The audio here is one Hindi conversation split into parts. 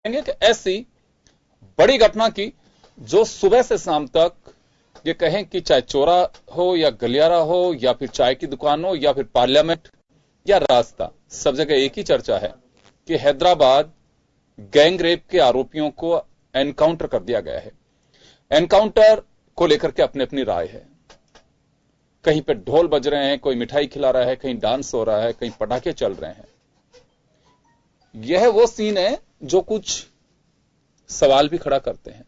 कि ऐसी बड़ी घटना की जो सुबह से शाम तक ये कहें कि चाहे चोरा हो या गलियारा हो या फिर चाय की दुकान हो या फिर पार्लियामेंट या रास्ता, सब जगह एक ही चर्चा है कि हैदराबाद गैंग रेप के आरोपियों को एनकाउंटर कर दिया गया है। एनकाउंटर को लेकर के अपनी अपनी राय है। कहीं पे ढोल बज रहे हैं, कोई मिठाई खिला रहा है, कहीं डांस हो रहा है, कहीं पटाखे चल रहे हैं। यह वो सीन है जो कुछ सवाल भी खड़ा करते हैं।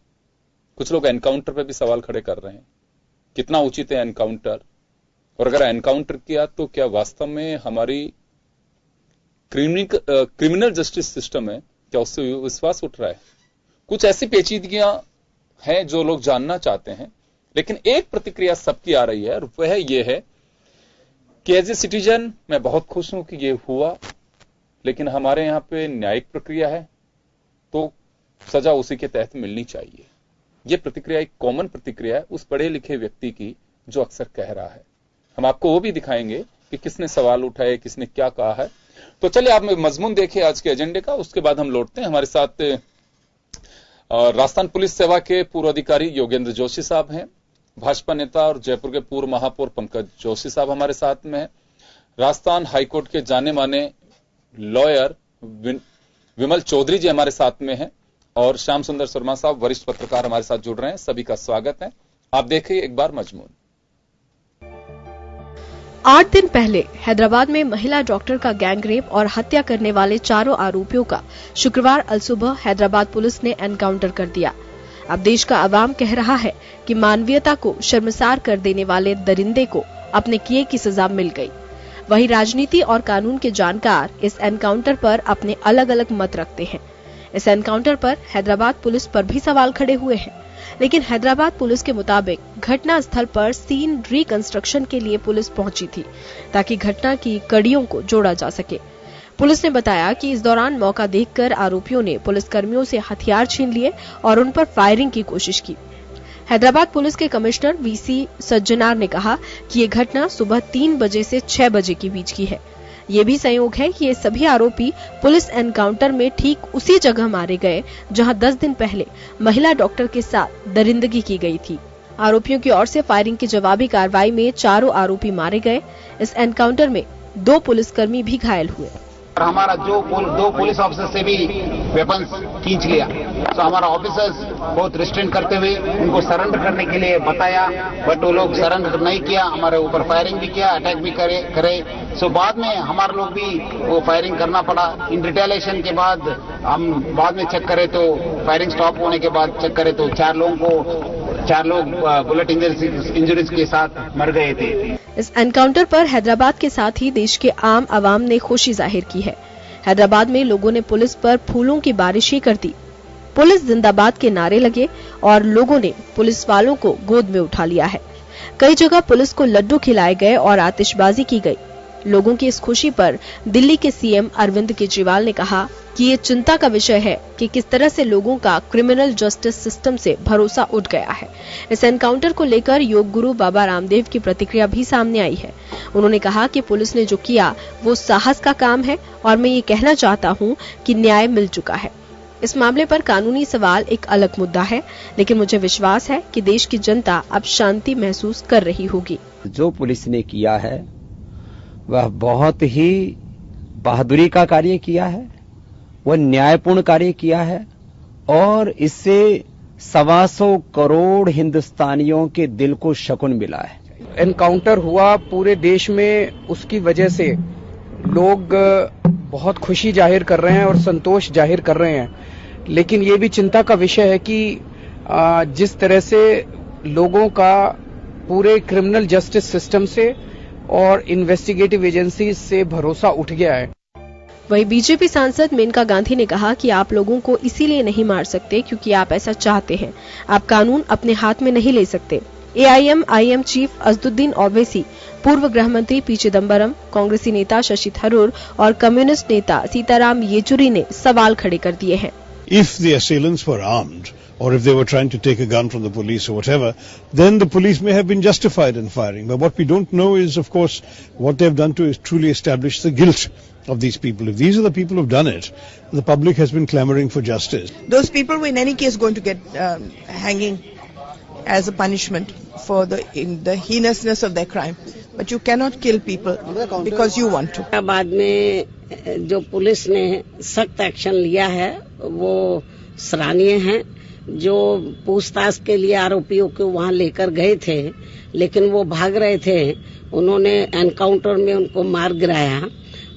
कुछ लोग एनकाउंटर पे भी सवाल खड़े कर रहे हैं, कितना उचित है एनकाउंटर, और अगर एनकाउंटर किया तो क्या वास्तव में हमारी क्रिमिनल जस्टिस सिस्टम है, क्या उससे विश्वास उठ रहा है। कुछ ऐसी पेचीदगियां हैं जो लोग जानना चाहते हैं, लेकिन एक प्रतिक्रिया सबकी आ रही है और वह ये है कि एज ए सिटीजन मैं बहुत खुश हूं कि ये हुआ, लेकिन हमारे यहां पे न्यायिक प्रक्रिया है तो सजा उसी के तहत मिलनी चाहिए। यह प्रतिक्रिया एक कॉमन प्रतिक्रिया है उस पढ़े लिखे व्यक्ति की जो अक्सर कह रहा है। हम आपको वो भी दिखाएंगे कि किसने सवाल उठाए, किसने क्या कहा है। तो चलिए आप मजमून देखिए आज के एजेंडे का, उसके बाद हम लौटते हैं। हमारे साथ राजस्थान पुलिस सेवा के पूर्व अधिकारी योगेंद्र जोशी साहब हैं, भाजपा नेता और जयपुर के पूर्व महापौर पंकज जोशी साहब हमारे साथ में हैं, राजस्थान हाईकोर्ट के जाने माने लॉयर विमल चौधरी जी हमारे साथ में हैं, और श्याम सुंदर शर्मा साहब वरिष्ठ पत्रकार हमारे साथ जुड़ रहे हैं। सभी का स्वागत है। आप देखिए एक बार मजमून। 8 दिन पहले हैदराबाद में महिला डॉक्टर का गैंग रेप और हत्या करने वाले चारों आरोपियों का शुक्रवार अलसुबह हैदराबाद पुलिस ने एनकाउंटर कर दिया। अब देश का अवाम कह रहा है कि मानवीयता को शर्मसार कर देने वाले दरिंदे को अपने किए की सजा मिल गई। वहीं राजनीति और कानून के जानकार इस एनकाउंटर पर अपने अलग अलग मत रखते हैं। इस एनकाउंटर पर हैदराबाद पुलिस पर भी सवाल खड़े हुए हैं, लेकिन हैदराबाद पुलिस के मुताबिक घटना स्थल पर सीन रिकंस्ट्रक्शन के लिए पुलिस पहुंची थी ताकि घटना की कड़ियों को जोड़ा जा सके। पुलिस ने बताया कि इस दौरान मौका देखकर आरोपियों ने पुलिसकर्मियों से हथियार छीन लिए और उन पर फायरिंग की कोशिश की। हैदराबाद पुलिस के कमिश्नर वीसी सज्जनार ने कहा कि ये घटना सुबह 3 बजे से 6 बजे के बीच की है। ये भी संयोग है कि ये सभी आरोपी पुलिस एनकाउंटर में ठीक उसी जगह मारे गए जहां 10 दिन पहले महिला डॉक्टर के साथ दरिंदगी की गई थी। आरोपियों की ओर से फायरिंग की जवाबी कार्रवाई में चारों आरोपी मारे गए। इस एनकाउंटर में 2 पुलिसकर्मी भी घायल हुए। हमारा जो 2 पुलिस ऑफिसर से भी वेपन्स खींच लिया, तो हमारा ऑफिसर्स बहुत रिस्ट्रेंट करते हुए उनको सरेंडर करने के लिए बताया, बट वो लोग सरेंडर नहीं किया। हमारे ऊपर फायरिंग भी किया, अटैक भी करे। सो बाद में हमारे लोग भी वो फायरिंग करना पड़ा। इन रिटेलिएशन के बाद हम बाद में चेक करें तो फायरिंग स्टॉप होने के बाद चेक करें तो 4 लोग बुलेट इंजरीज के साथ मर गए थे। इस एनकाउंटर पर हैदराबाद के साथ ही देश के आम आवाम ने खुशी जाहिर की है। हैदराबाद में लोगों ने पुलिस पर फूलों की बारिश ही कर दी। पुलिस जिंदाबाद के नारे लगे और लोगों ने पुलिस वालों को गोद में उठा लिया है। कई जगह पुलिस को लड्डू खिलाए गए और आतिशबाजी की गई। लोगों की इस खुशी पर दिल्ली के सीएम अरविंद केजरीवाल ने कहा कि ये चिंता का विषय है कि किस तरह से लोगों का क्रिमिनल जस्टिस सिस्टम से भरोसा उठ गया है। इस एनकाउंटर को लेकर योग गुरु बाबा रामदेव की प्रतिक्रिया भी सामने आई है। उन्होंने कहा कि पुलिस ने जो किया वो साहस का काम है और मैं ये कहना चाहता हूँ कि न्याय मिल चुका है। इस मामले पर कानूनी सवाल एक अलग मुद्दा है, लेकिन मुझे विश्वास है कि देश की जनता अब शांति महसूस कर रही होगी। जो पुलिस ने किया है वह बहुत ही बहादुरी का कार्य किया है, वह न्यायपूर्ण कार्य किया है और इससे 125 करोड़ हिंदुस्तानियों के दिल को सुकून मिला है। एनकाउंटर हुआ पूरे देश में, उसकी वजह से लोग बहुत खुशी जाहिर कर रहे हैं और संतोष जाहिर कर रहे हैं, लेकिन ये भी चिंता का विषय है कि जिस तरह से लोगों का पूरे क्रिमिनल जस्टिस सिस्टम से और इन्वेस्टिगेटिव एजेंसी से भरोसा उठ गया है। वहीं बीजेपी सांसद मेनका गांधी ने कहा कि आप लोगों को इसीलिए नहीं मार सकते क्योंकि आप ऐसा चाहते हैं। आप कानून अपने हाथ में नहीं ले सकते। AIM चीफ असदुद्दीन ओवैसी, पूर्व गृह मंत्री पी चिदम्बरम, कांग्रेसी नेता शशि थरूर और कम्युनिस्ट नेता सीताराम येचुरी ने सवाल खड़े कर दिए हैं। if the assailants were armed or if they were trying to take a gun from the police or whatever, then the police may have been justified in firing. But what we don't know is, of course, what they've done to truly establish the guilt of these people. If these are the people who've done it, the public has been clamoring for justice. Those people were in any case going to get hanging as a punishment for the heinousness of their crime. But you cannot kill people because you want to. बाद में जो पुलिस ने सख्त एक्शन लिया है वो सराहनीय है। जो पूछताछ के लिए आरोपियों को वहां लेकर गए थे लेकिन वो भाग रहे थे, उन्होंने एनकाउंटर में उनको मार गिराया।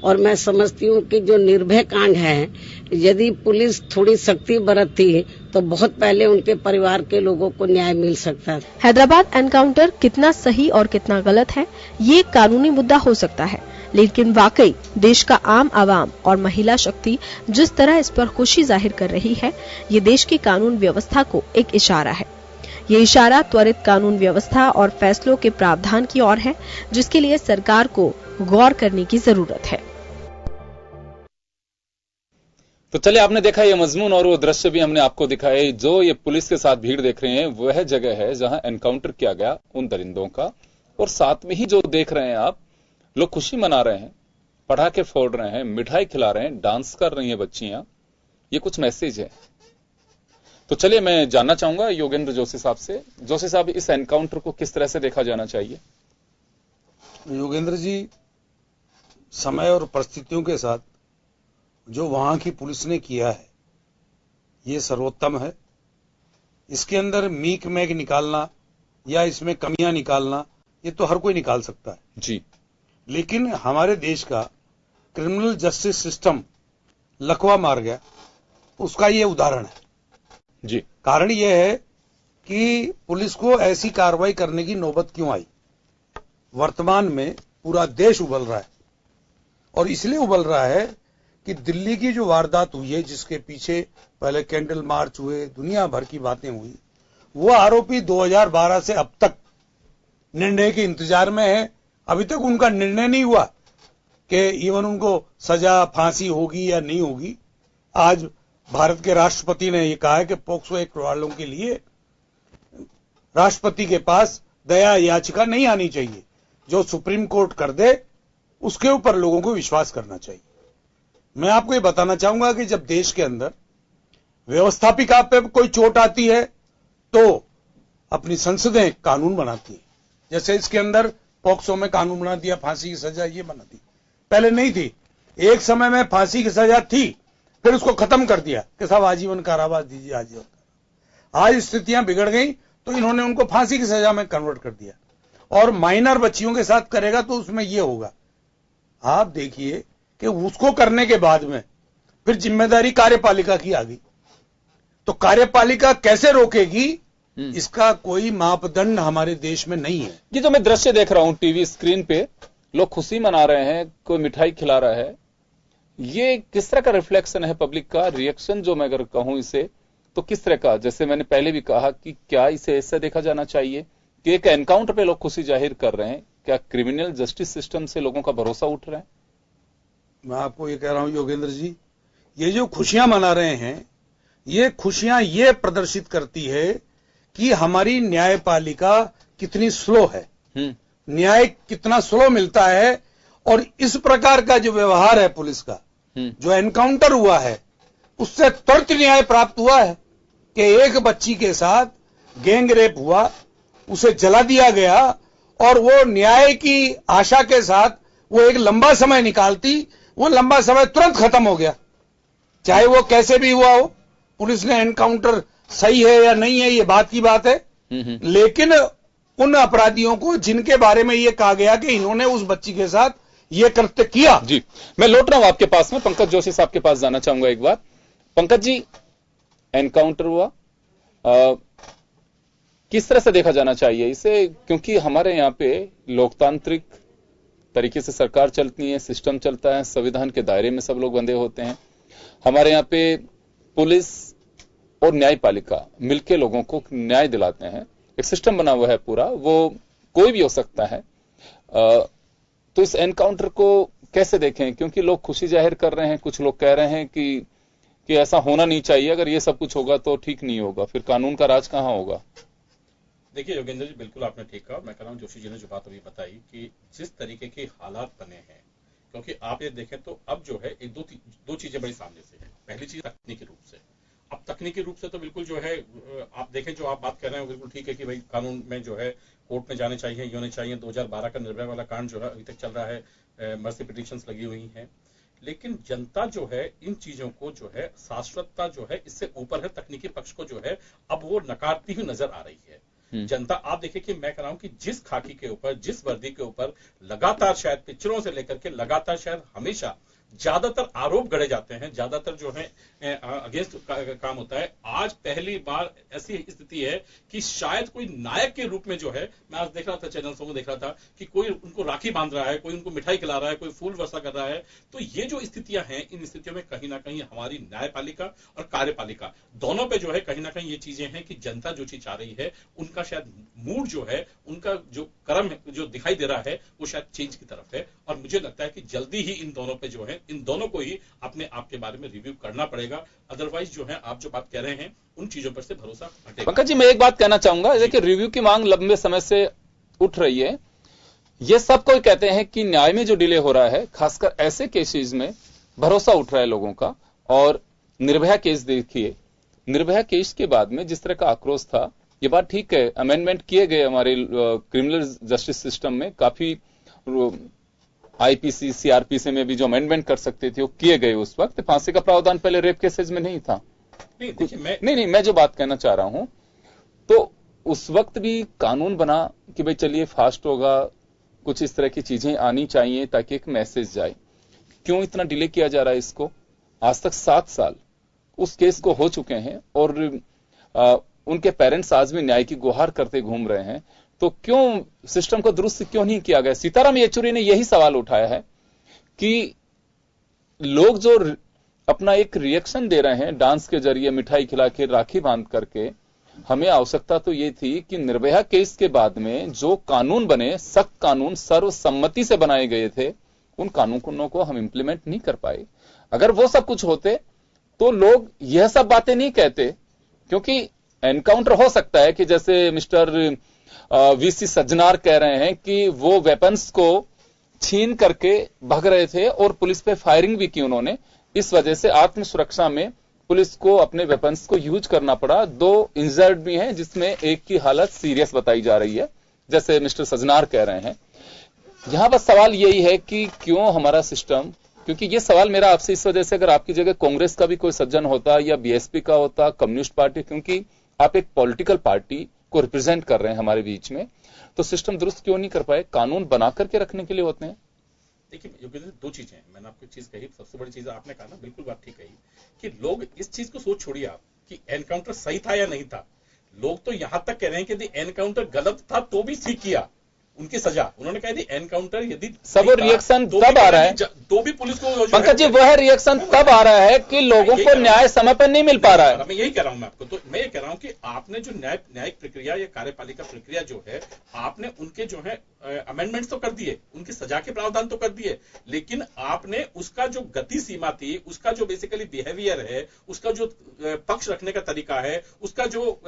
और मैं समझती हूँ कि जो निर्भय कांड है, यदि पुलिस थोड़ी सख्ती बरतती तो बहुत पहले उनके परिवार के लोगों को न्याय मिल सकता था। हैदराबाद एनकाउंटर कितना सही और कितना गलत है, ये एक कानूनी मुद्दा हो सकता है, लेकिन वाकई देश का आम आवाम और महिला शक्ति जिस तरह इस पर खुशी जाहिर कर रही है, ये देश की कानून व्यवस्था को एक इशारा है। ये इशारा त्वरित कानून व्यवस्था और फैसलों के प्रावधान की ओर है, जिसके लिए सरकार को गौर करने की जरूरत है। तो चलिए, आपने देखा ये मजमून और वो दृश्य भी हमने आपको दिखाए। जो ये पुलिस के साथ भीड़ देख रहे हैं वह जगह है जहां एनकाउंटर किया गया उन दरिंदों का, और साथ में ही जो देख रहे हैं आप, लोग खुशी मना रहे हैं, पटाखे फोड़ रहे हैं, मिठाई खिला रहे हैं, डांस कर रही हैं बच्चियां। ये कुछ मैसेज है। तो चलिए, मैं जानना चाहूंगा योगेंद्र जोशी साहब से। जोशी साहब, इस एनकाउंटर को किस तरह से देखा जाना चाहिए? योगेंद्र जी, समय और परिस्थितियों के साथ जो वहां की पुलिस ने किया है ये सर्वोत्तम है। इसके अंदर मीक मैग निकालना या इसमें कमियां निकालना ये तो हर कोई निकाल सकता है जी, लेकिन हमारे देश का क्रिमिनल जस्टिस सिस्टम लकवा मार गया, उसका ये उदाहरण है जी। कारण ये है कि पुलिस को ऐसी कार्रवाई करने की नौबत क्यों आई। वर्तमान में पूरा देश उबल रहा है, और इसलिए उबल रहा है कि दिल्ली की जो वारदात हुई है, जिसके पीछे पहले कैंडल मार्च हुए, दुनिया भर की बातें हुई, वो आरोपी 2012 से अब तक निर्णय के इंतजार में है। अभी तक उनका निर्णय नहीं हुआ कि इवन उनको सजा फांसी होगी या नहीं होगी। आज भारत के राष्ट्रपति ने यह कहा है कि पोक्सो एक्ट वालों के लिए राष्ट्रपति के पास दया याचिका नहीं आनी चाहिए। जो सुप्रीम कोर्ट कर दे उसके ऊपर लोगों को विश्वास करना चाहिए। मैं आपको ये बताना चाहूंगा कि जब देश के अंदर व्यवस्थापिका पे कोई चोट आती है तो अपनी संसदें कानून बनाती है। जैसे इसके अंदर पोक्सो में कानून बना दिया, फांसी की सजा ये बना दी, पहले नहीं थी। एक समय में फांसी की सजा थी, फिर उसको खत्म कर दिया कि साहब आजीवन कारावास दीजिए, आजीवन। आज स्थितियां बिगड़ गई तो इन्होंने उनको फांसी की सजा में कन्वर्ट कर दिया, और माइनर बच्चियों के साथ करेगा तो उसमें यह होगा। आप देखिए कि उसको करने के बाद में फिर जिम्मेदारी कार्यपालिका की आ गई, तो कार्यपालिका कैसे रोकेगी, इसका कोई मापदंड हमारे देश में नहीं है। ये जो मैं दृश्य देख रहा हूं टीवी स्क्रीन पे, लोग खुशी मना रहे हैं, कोई मिठाई खिला रहा है, ये किस तरह का रिफ्लेक्शन है पब्लिक का रिएक्शन? जो मैं अगर कहूं इसे तो किस तरह का, जैसे मैंने पहले भी कहा कि क्या इसे ऐसा देखा जाना चाहिए कि एक एनकाउंटर पे लोग खुशी जाहिर कर रहे हैं, क्या क्रिमिनल जस्टिस सिस्टम से लोगों का भरोसा उठ रहा है? मैं आपको ये कह रहा हूं योगेंद्र जी, ये जो खुशियां मना रहे हैं, ये खुशियां ये प्रदर्शित करती है कि हमारी न्यायपालिका कितनी स्लो है, न्याय कितना स्लो मिलता है। और इस प्रकार का जो व्यवहार है पुलिस का, जो एनकाउंटर हुआ है, उससे तुरंत न्याय प्राप्त हुआ है कि एक बच्ची के साथ गैंग रेप हुआ, उसे जला दिया गया, और वो न्याय की आशा के साथ वो एक लंबा समय निकालती, वो लंबा समय तुरंत खत्म हो गया। चाहे वो कैसे भी हुआ हो, पुलिस ने एनकाउंटर सही है या नहीं है ये बात की बात है, लेकिन उन अपराधियों को जिनके बारे में ये कहा गया कि इन्होंने उस बच्ची के साथ ये कृत्य किया। जी, मैं लौट रहा हूं आपके पास में, पंकज जोशी साहब के पास जाना चाहूंगा एक बार। पंकज जी, एनकाउंटर हुआ, किस तरह से देखा जाना चाहिए इसे? क्योंकि हमारे यहाँ पे लोकतांत्रिक तरीके से सरकार चलती है, सिस्टम चलता है, संविधान के दायरे में सब लोग बंधे होते हैं। हमारे यहाँ पे पुलिस और न्यायपालिका मिलकर लोगों को न्याय दिलाते हैं, एक सिस्टम बना हुआ है पूरा, वो कोई भी हो सकता है। तो इस एनकाउंटर को कैसे देखें? क्योंकि लोग खुशी जाहिर कर रहे हैं, कुछ लोग कह रहे हैं कि कि ऐसा होना नहीं चाहिए, अगर ये सब कुछ होगा तो ठीक नहीं होगा, फिर कानून का राज कहां होगा? देखिए योगेंद्र जी, बिल्कुल आपने ठीक कहा। मैं कह रहा हूं जोशी जी ने जो बात अभी बताई कि जिस तरीके के हालात बने हैं, क्योंकि आप ये देखें तो अब जो है एक दो चीजें बड़ी सामने से है। पहली चीज तकनीकी रूप से, अब तकनीकी रूप से तो बिल्कुल जो है आप देखें, जो आप बात कर रहे हैं बिल्कुल ठीक है कि भाई कानून में जो है कोर्ट में जाने चाहिए, ये होने चाहिए। 2012 का निर्भया वाला कांड जो है अभी तक चल रहा है, मर्सी पिटिशंस लगी हुई हैं, लेकिन जनता जो है इन चीजों को जो है शाश्वतता जो है इससे ऊपर है, तकनीकी पक्ष को जो है अब वो नकारती हुई नजर आ रही है जनता। आप देखिए कि मैं कह रहा हूं कि जिस खाकी के ऊपर, जिस वर्दी के ऊपर लगातार शायद पिक्चरों से लेकर के लगातार शायद हमेशा ज्यादातर आरोप गढ़े जाते हैं, ज्यादातर जो है अगेंस्ट काम होता है, आज पहली बार ऐसी स्थिति है कि शायद कोई नायक के रूप में जो है, मैं आज देख रहा था चैनल्स को देख रहा था कि कोई उनको राखी बांध रहा है, कोई उनको मिठाई खिला रहा है, कोई फूल वर्षा कर रहा है। तो ये जो स्थितियां हैं, इन स्थितियों में कहीं ना कहीं हमारी न्यायपालिका और कार्यपालिका दोनों पे जो है कहीं ना कहीं ये चीजें हैं कि जनता जो चीज चाह रही है, उनका शायद मूड जो है, उनका जो कर्म जो दिखाई दे रहा है वो शायद चेंज की तरफ है। और मुझे लगता है कि जल्दी ही इन दोनों पे जो है, इन दोनों को ही अपने आप के बारे में रिव्यू करना पड़ेगा। अदरवाइज जो है आप जो बात कह रहे हैं उन चीजों पर से भरोसा हटेगा। पंकज जी, मैं एक बात कहना चाहूंगा, देखिए रिव्यू की मांग लंबे समय से उठ रही है। ये सब कोई कहते हैं कि न्याय में जो डिले हो रहा है, खासकर ऐसे केसेस में भरोसा उठ रहा है लोगों का। और निर्भया केस देखिए, निर्भया केस के बाद में जिस तरह का आक्रोश था, ये बात ठीक है, अमेंडमेंट किए गए हमारे क्रिमिनल जस्टिस सिस्टम में, काफी आईपीसी सीआरपीसी में भी जो अमेंडमेंट कर सकते थे वो किए गए। उस वक्त फांसी का प्रावधान पहले रेप केसेस में नहीं था। नहीं, मैं जो बात कहना चाह रहा हूं, तो उस वक्त भी कानून बना कि भाई चलिए फास्ट होगा, कुछ इस तरह की चीजें आनी चाहिए ताकि एक मैसेज जाए। क्यों इतना डिले किया जा रहा है इसको? आज तक 7 साल उस केस को हो चुके हैं और उनके पेरेंट्स आज भी न्याय की गुहार करते घूम रहे हैं। तो क्यों सिस्टम को दुरुस्त क्यों नहीं किया गया? सीताराम येचुरी ने यही सवाल उठाया है कि लोग जो अपना एक रिएक्शन दे रहे हैं डांस के जरिए, मिठाई खिला के, राखी बांध करके, हमें आवश्यकता तो ये थी कि निर्भया केस के बाद में जो कानून बने, सख्त कानून सर्वसम्मति से बनाए गए थे, उन कानूनों को हम इंप्लीमेंट नहीं कर पाए। अगर वो सब कुछ होते तो लोग यह सब बातें नहीं कहते, क्योंकि एनकाउंटर हो सकता है कि जैसे मिस्टर वीसी सज्जनार कह रहे हैं कि वो वेपन्स को छीन करके भाग रहे थे और पुलिस पे फायरिंग भी की उन्होंने। इस वजह से आत्मसुरक्षा में पुलिस को अपने वेपन्स को यूज करना पड़ा। 2 इंजर्ड भी हैं, जिसमें एक की हालत सीरियस बताई जा रही है, जैसे मिस्टर सज्जनार कह रहे हैं। यहां बस सवाल यही है कि क्यों हमारा सिस्टम, क्योंकि ये सवाल मेरा आपसे इस वजह से, अगर आपकी जगह कांग्रेस का भी कोई सज्जन होता या बीएसपी का होता, कम्युनिस्ट पार्टी, क्योंकि आप एक पॉलिटिकल पार्टी को रिप्रेजेंट कर रहे हैं हमारे बीच में, तो सिस्टम दुरुस्त क्यों नहीं कर पाए? कानून बना करके रखने के लिए होते हैं। देखिए योगेंद्र, 2 चीजें हैं। मैंने आपको एक चीज कही, सबसे बड़ी चीज आपने कहा ना, बिल्कुल बात ठीक कही कि लोग इस चीज को सोच छोड़िए आप कि एनकाउंटर सही था या नहीं था। लोग तो यहां तक कह रहे हैं कि यदि एनकाउंटर गलत था तो भी ठीक किया, उनकी सजा। उन्होंने कहा यदि एनकाउंटर यदि सब रिएक्शन तब आ रहा है, तो भी पुलिस को पंकज जी वह रिएक्शन तब आ रहा है कि लोगों को न्याय समय पर नहीं मिल पा रहा है। मैं यही कह रहा हूं मैं आपको, तो मैं ये कह रहा हूं कि आपने जो न्यायिक प्रक्रिया या कार्यपालिका प्रक्रिया जो है, आपने उनके जो है अमेंडमेंट्स तो कर दिए, उनकी सजा के प्रावधान तो कर दिए, लेकिन आपने उसका जो गति सीमा थी, उसका जो बेसिकली बिहेवियर है, उसका जो पक्ष रखने का तरीका है, उसका जो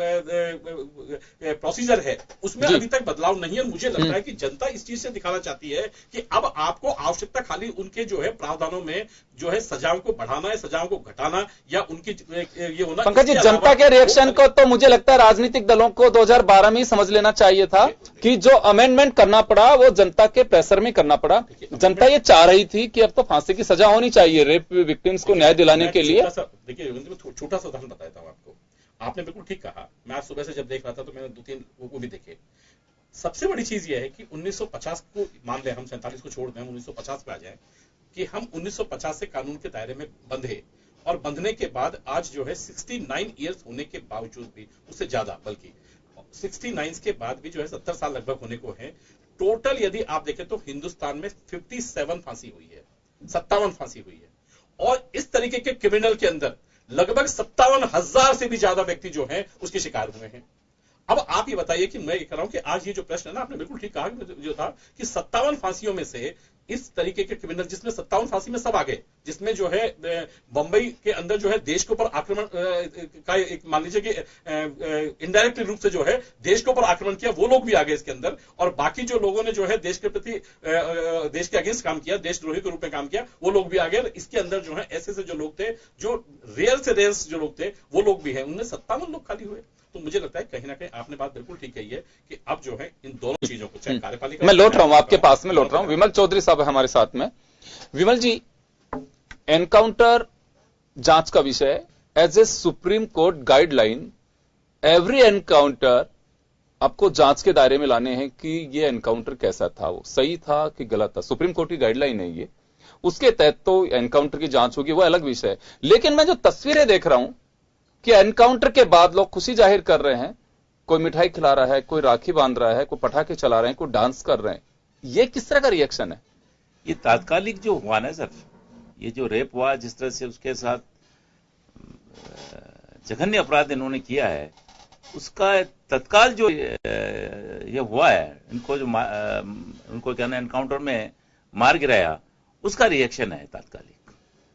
प्रोसीजर है, उसमें अभी तक बदलाव नहीं है। मुझे लगता है कि जनता इस चीज से दिखाना चाहती है कि अब आपको आवश्यकता खाली उनके जो है प्रावधानों में जो है सजाओं को बढ़ाना है, सजाओं को घटाना या उनकी ये होना। पंकज जी, जनता के रिएक्शन को तो मुझे लगता है राजनीतिक दलों को 2012 में ही समझ लेना चाहिए था कि जो अमेंडमेंट करना पड़ा वो जनता के प्रेशर में करना पड़ा। जनता ये चाह रही थी कि अब तो फांसी की सजा होनी चाहिए रेप विक्टिम्स को न्याय दिलाने के लिए। देखिए छोटा सा उदाहरण बताता हूं आपको। आपने बिल्कुल ठीक कहा। मैं आज सुबह से जब देख रहा था तो मैंने 2-3 वो भी देखे। सबसे बड़ी चीज यह है कि 1950 को मान ले, हम 47 को छोड़ दें, हम 1950 पे आ जाएं कि हम 1950 से कानून के दायरे में बंधे और बंधने के बाद आज जो है 69 इयर्स होने के बावजूद भी, उससे ज्यादा बल्कि 69 के बाद भी जो है 70 साल लगभग होने को है। टोटल यदि आप देखें तो हिंदुस्तान में 57 फांसी हुई है, 57 फांसी हुई है और इस तरीके के क्रिमिनल के अंदर लगभग 57,000 से भी ज्यादा व्यक्ति जो हैं उसके शिकार हुए हैं। अब आप ये बताइए कि मैं ये कह रहा हूं कि आज ये जो प्रश्न है ना, आपने बिल्कुल ठीक कहा जो था कि 57 फांसियों में से इस तरीके के क्रिमिनल जिसमें 57 फांसी में सब आ गए, जिसमें जो है बंबई के अंदर जो है देश के ऊपर आक्रमण का एक मान लीजिए कि इनडायरेक्ट रूप से जो है देश के ऊपर आक्रमण किया, वो लोग भी आ गए इसके अंदर। और बाकी जो लोगों ने जो है देश के प्रति देश के अगेंस्ट काम किया, देशद्रोही के रूप में काम किया, वो लोग भी आ गए। इसके अंदर जो है ऐसे जो लोग थे, जो रेयर से रेयर जो लोग थे, वो लोग भी हैं। उनमें 57 लोग खाली हुए। तो मुझे लगता है कहीं ना कहीं आपने बात बिल्कुल ठीक कही है कि अब जो है इन दोनों चीजों को, चाहे कार्यपालिका, मैं लौट रहा हूं आपके पास में, लौट रहा हूं। विमल चौधरी साहब हमारे साथ में। विमल जी, एनकाउंटर जांच का विषय है। As a supreme court guideline, every encounter आपको जांच के दायरे में लाने हैं कि ये एनकाउंटर कैसा था, वो सही था कि गलत था। सुप्रीम कोर्ट की गाइडलाइन है ये, उसके तहत तो एनकाउंटर की जांच होगी, वो अलग विषय है। लेकिन मैं जो तस्वीरें देख रहा हूं कि एनकाउंटर के बाद लोग खुशी जाहिर कर रहे हैं, कोई मिठाई खिला रहा है, कोई राखी बांध रहा है, कोई पटाखे चला रहे हैं, कोई डांस कर रहे हैं। ये किस तरह का रिएक्शन है? ये तात्कालिक जो हुआ ना सर, ये जो रेप हुआ, जिस तरह से उसके साथ जघन्य अपराध इन्होंने किया है, उसका तत्काल जो ये हुआ है, इनको जो उनको क्या ना एनकाउंटर में मार गिराया, उसका रिएक्शन है तात्कालिक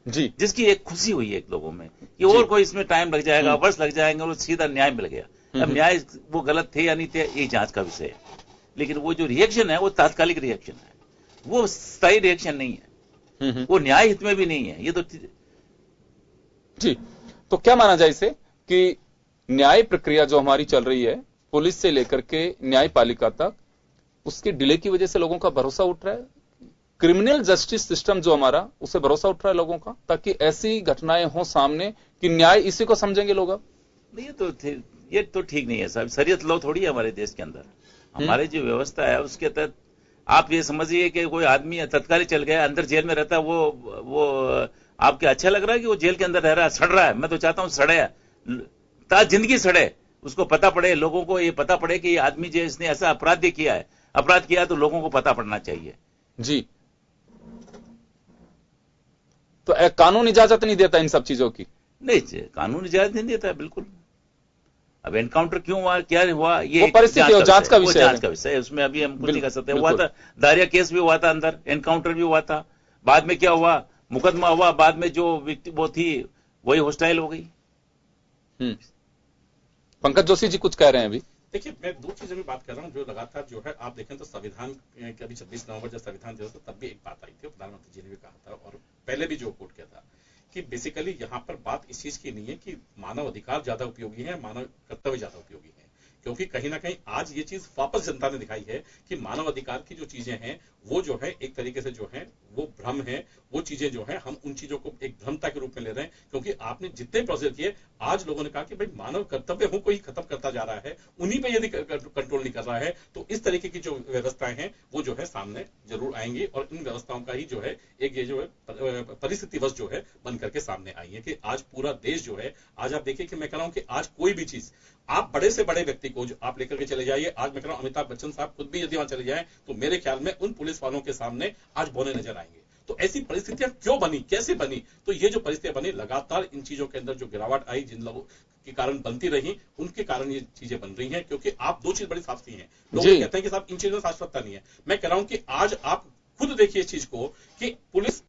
जी, जिसकी एक खुशी हुई है एक लोगों में कि और कोई इसमें टाइम लग जाएगा, वर्ष लग जाएंगे, और सीधा न्याय मिल गया। अब न्याय वो गलत थे या नहीं थे, ये जांच का विषय है। लेकिन वो जो रिएक्शन है वो तात्कालिक रिएक्शन है, वो स्थायी रिएक्शन नहीं है, वो न्याय हित में भी नहीं है। ये तो जी, तो क्या माना जाए इसे कि न्याय प्रक्रिया जो हमारी चल रही है, पुलिस से लेकर के न्यायपालिका तक, उसके डिले की वजह से लोगों का भरोसा उठ रहा है। क्रिमिनल जस्टिस सिस्टम जो हमारा, उससे भरोसा उठ रहा है लोगों का, ताकि ऐसी घटनाएं हो सामने कि न्याय इसी को समझेंगे लोग। अब ये तो ठीक नहीं है साहब। शरीयत लॉ थोड़ी है हमारे देश के अंदर। हमारी जो व्यवस्था है उसके तहत आप ये समझिए कि कोई आदमी तत्काल चल गया, अंदर जेल में रहता है, वो आपके अच्छा लग रहा है कि वो जेल के अंदर रह रहा है, सड़ रहा है? मैं तो चाहता हूं सड़े, ता जिंदगी सड़े, उसको पता पड़े, लोगों को ये पता पड़े कि ये आदमी जो इसने ऐसा अपराध किया है, अपराध किया तो लोगों को पता पड़ना चाहिए। जी, तो कानून इजाजत नहीं देता इन सब चीजों की? नहीं, कानून इजाजत नहीं देता है, बिल्कुल। अब एनकाउंटर क्यों हुआ, क्या हुआ, ये परिस्थिति हो, जांच का विषय है, उसमें अभी हम कुछ नहीं कर सकते। हुआ था, दारिया केस भी हुआ था, अंदर एनकाउंटर भी हुआ था, बाद में क्या हुआ, मुकदमा हुआ, बाद में जो व्यक्ति वो थी वही हॉस्टाइल हो गई। पंकज जोशी जी कुछ कह रहे हैं अभी। देखिए, मैं दो चीजों में बात कर रहा हूं जो लगातार जो है आप देखें तो संविधान के अभी 26 नवंबर जब संविधान दिवस था, तब भी एक बात आई थी, प्रधानमंत्री जी ने भी कहा था और पहले भी जो कोट किया था कि बेसिकली यहाँ पर बात इस चीज की नहीं है कि मानव अधिकार ज्यादा उपयोगी है, मानव कर्तव्य ज्यादा उपयोगी है। क्योंकि कहीं ना कहीं आज ये चीज वापस जनता ने दिखाई है कि मानव अधिकार की जो चीजें हैं वो जो है एक तरीके से जो है वो भ्रम है, वो चीजें जो है हम उन चीजों को एक भ्रमता के रूप में ले रहे हैं। क्योंकि आपने जितने प्रोसेस किए, आज लोगों ने कहा कि भाई मानव कर्तव्य हूं कोई खत्म करता जा रहा है, उन्हीं पे यदि कंट्रोल नहीं कर रहा है तो इस तरीके की जो व्यवस्थाएं हैं वो जो है सामने जरूर आएंगी। और इन व्यवस्थाओं का ही जो है एक ये जो है परिस्थितिवश जो है बन करके सामने आई है कि आज पूरा देश जो है, आज आप देखिए कि मैं कह रहा हूं कि आज कोई भी चीज आप बड़े से बड़े व्यक्ति को जो आप लेकर के चले जाइए, आज मैं कह रहा हूं अमिताभ बच्चन साहब खुद भी यदि वहां चले जाएं तो मेरे ख्याल में उन पुलिस वालों के सामने आज बौने नजर आएंगे। तो ऐसी परिस्थितियां क्यों बनी, कैसे बनी? तो ये जो परिस्थितियां बनी, लगातार इन चीजों के अंदर जो गिरावट आई, जिन लोगों के कारण बनती रही, उनके कारण ये चीजें बन रही हैं। क्योंकि आप दो चीज बड़ी साफ सी हैं, लोग कहते हैं कि साहब इन चीजों में शाश्वतता नहीं है। मैं कह रहा हूं कि आज आप खुद देखिए इस चीज को कि पुलिस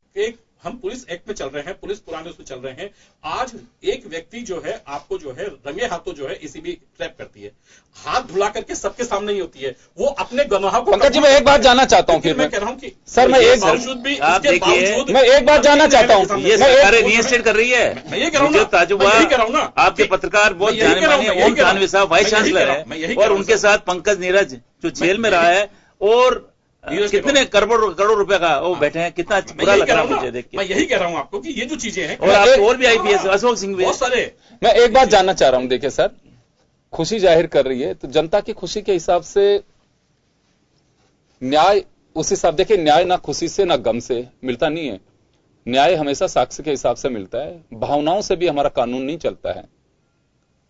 हम पुलिस एक्ट में चल रहे हैं, पुलिस पुराने उसमें चल रहे हैं। आज एक व्यक्ति जो है आपको जो है रंगे हाथों जो है एसीबी ट्रैप करती है, हाथ धुला करके सबके सामने ही होती है, वो अपने गवाह को। पंकज जी, मैं एक बात जानना चाहता हूं, फिर मैं कह रहा हूं कि सर मैं एक बावजूद भी मैं एक बात जानना चाहता हूं, ये सरकार रीइंस्टेट कर रही है। मैं ये कह रहा हूं, ताजुबा आपके पत्रकार बहुत जाने माने ओम थानवी साहब वाइस चांसलर है, और उनके साथ पंकज नीरज जो जेल में रहा है, और कितने करोड़ रुपए का वो बैठे हैं, कितना बुरा लग रहा है मुझे देख के। मैं यही कह रहा हूं आपको कि ये जो चीजें हैं, और आप और भी आईपीएस अशोक सिंह भी, बहुत सारे। मैं एक बात जानना चाह रहा हूं, देखिए सर, खुशी जाहिर कर रही है तो जनता की खुशी के हिसाब से न्याय उस हिसाब, देखिए न्याय ना खुशी से ना गम से मिलता नहीं है, न्याय हमेशा साक्ष्य के हिसाब से मिलता है। भावनाओं से भी हमारा कानून नहीं चलता है,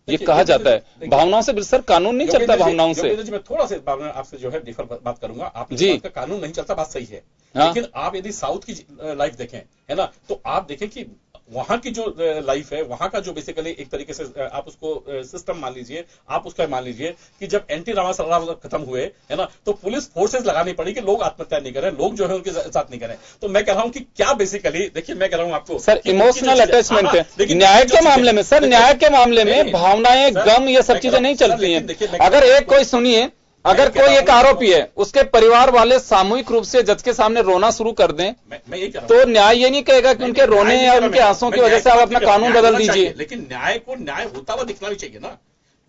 ये कहा जाता है। भावनाओं से सर कानून नहीं चलता, भावनाओं से। मैं थोड़ा सा आपसे जो है डिफर बात करूंगा। आपने जी का कानून नहीं चलता, बात सही है। हाँ? लेकिन आप यदि साउथ की लाइफ देखें, है ना, तो आप देखें कि वहां की जो लाइफ है, वहां का जो बेसिकली एक तरीके से आप उसको सिस्टम मान लीजिए, आप उसका मान लीजिए कि जब एंटी रामा खत्म हुए है ना, तो पुलिस फोर्सेज लगानी पड़ी कि लोग आत्महत्या नहीं करें, लोग जो है उनके साथ नहीं करें। तो मैं कह रहा हूं कि क्या बेसिकली देखिए, मैं कह रहा हूं आपको सर इमोशनल अटैचमेंट है न्याय के मामले में, सर न्याय के मामले में भावनाएं, गम, ये सब चीजें नहीं चलती हैं। अगर एक कोई सुनिए, अगर कोई एक आरोपी है, उसके परिवार वाले सामूहिक रूप से जज के सामने रोना शुरू कर दें, तो न्याय ये नहीं कहेगा कि उनके रोने या उनके आंसुओं की वजह से आप अपना कानून बदल दीजिए। लेकिन न्याय को न्याय होता हुआ दिखना भी चाहिए ना।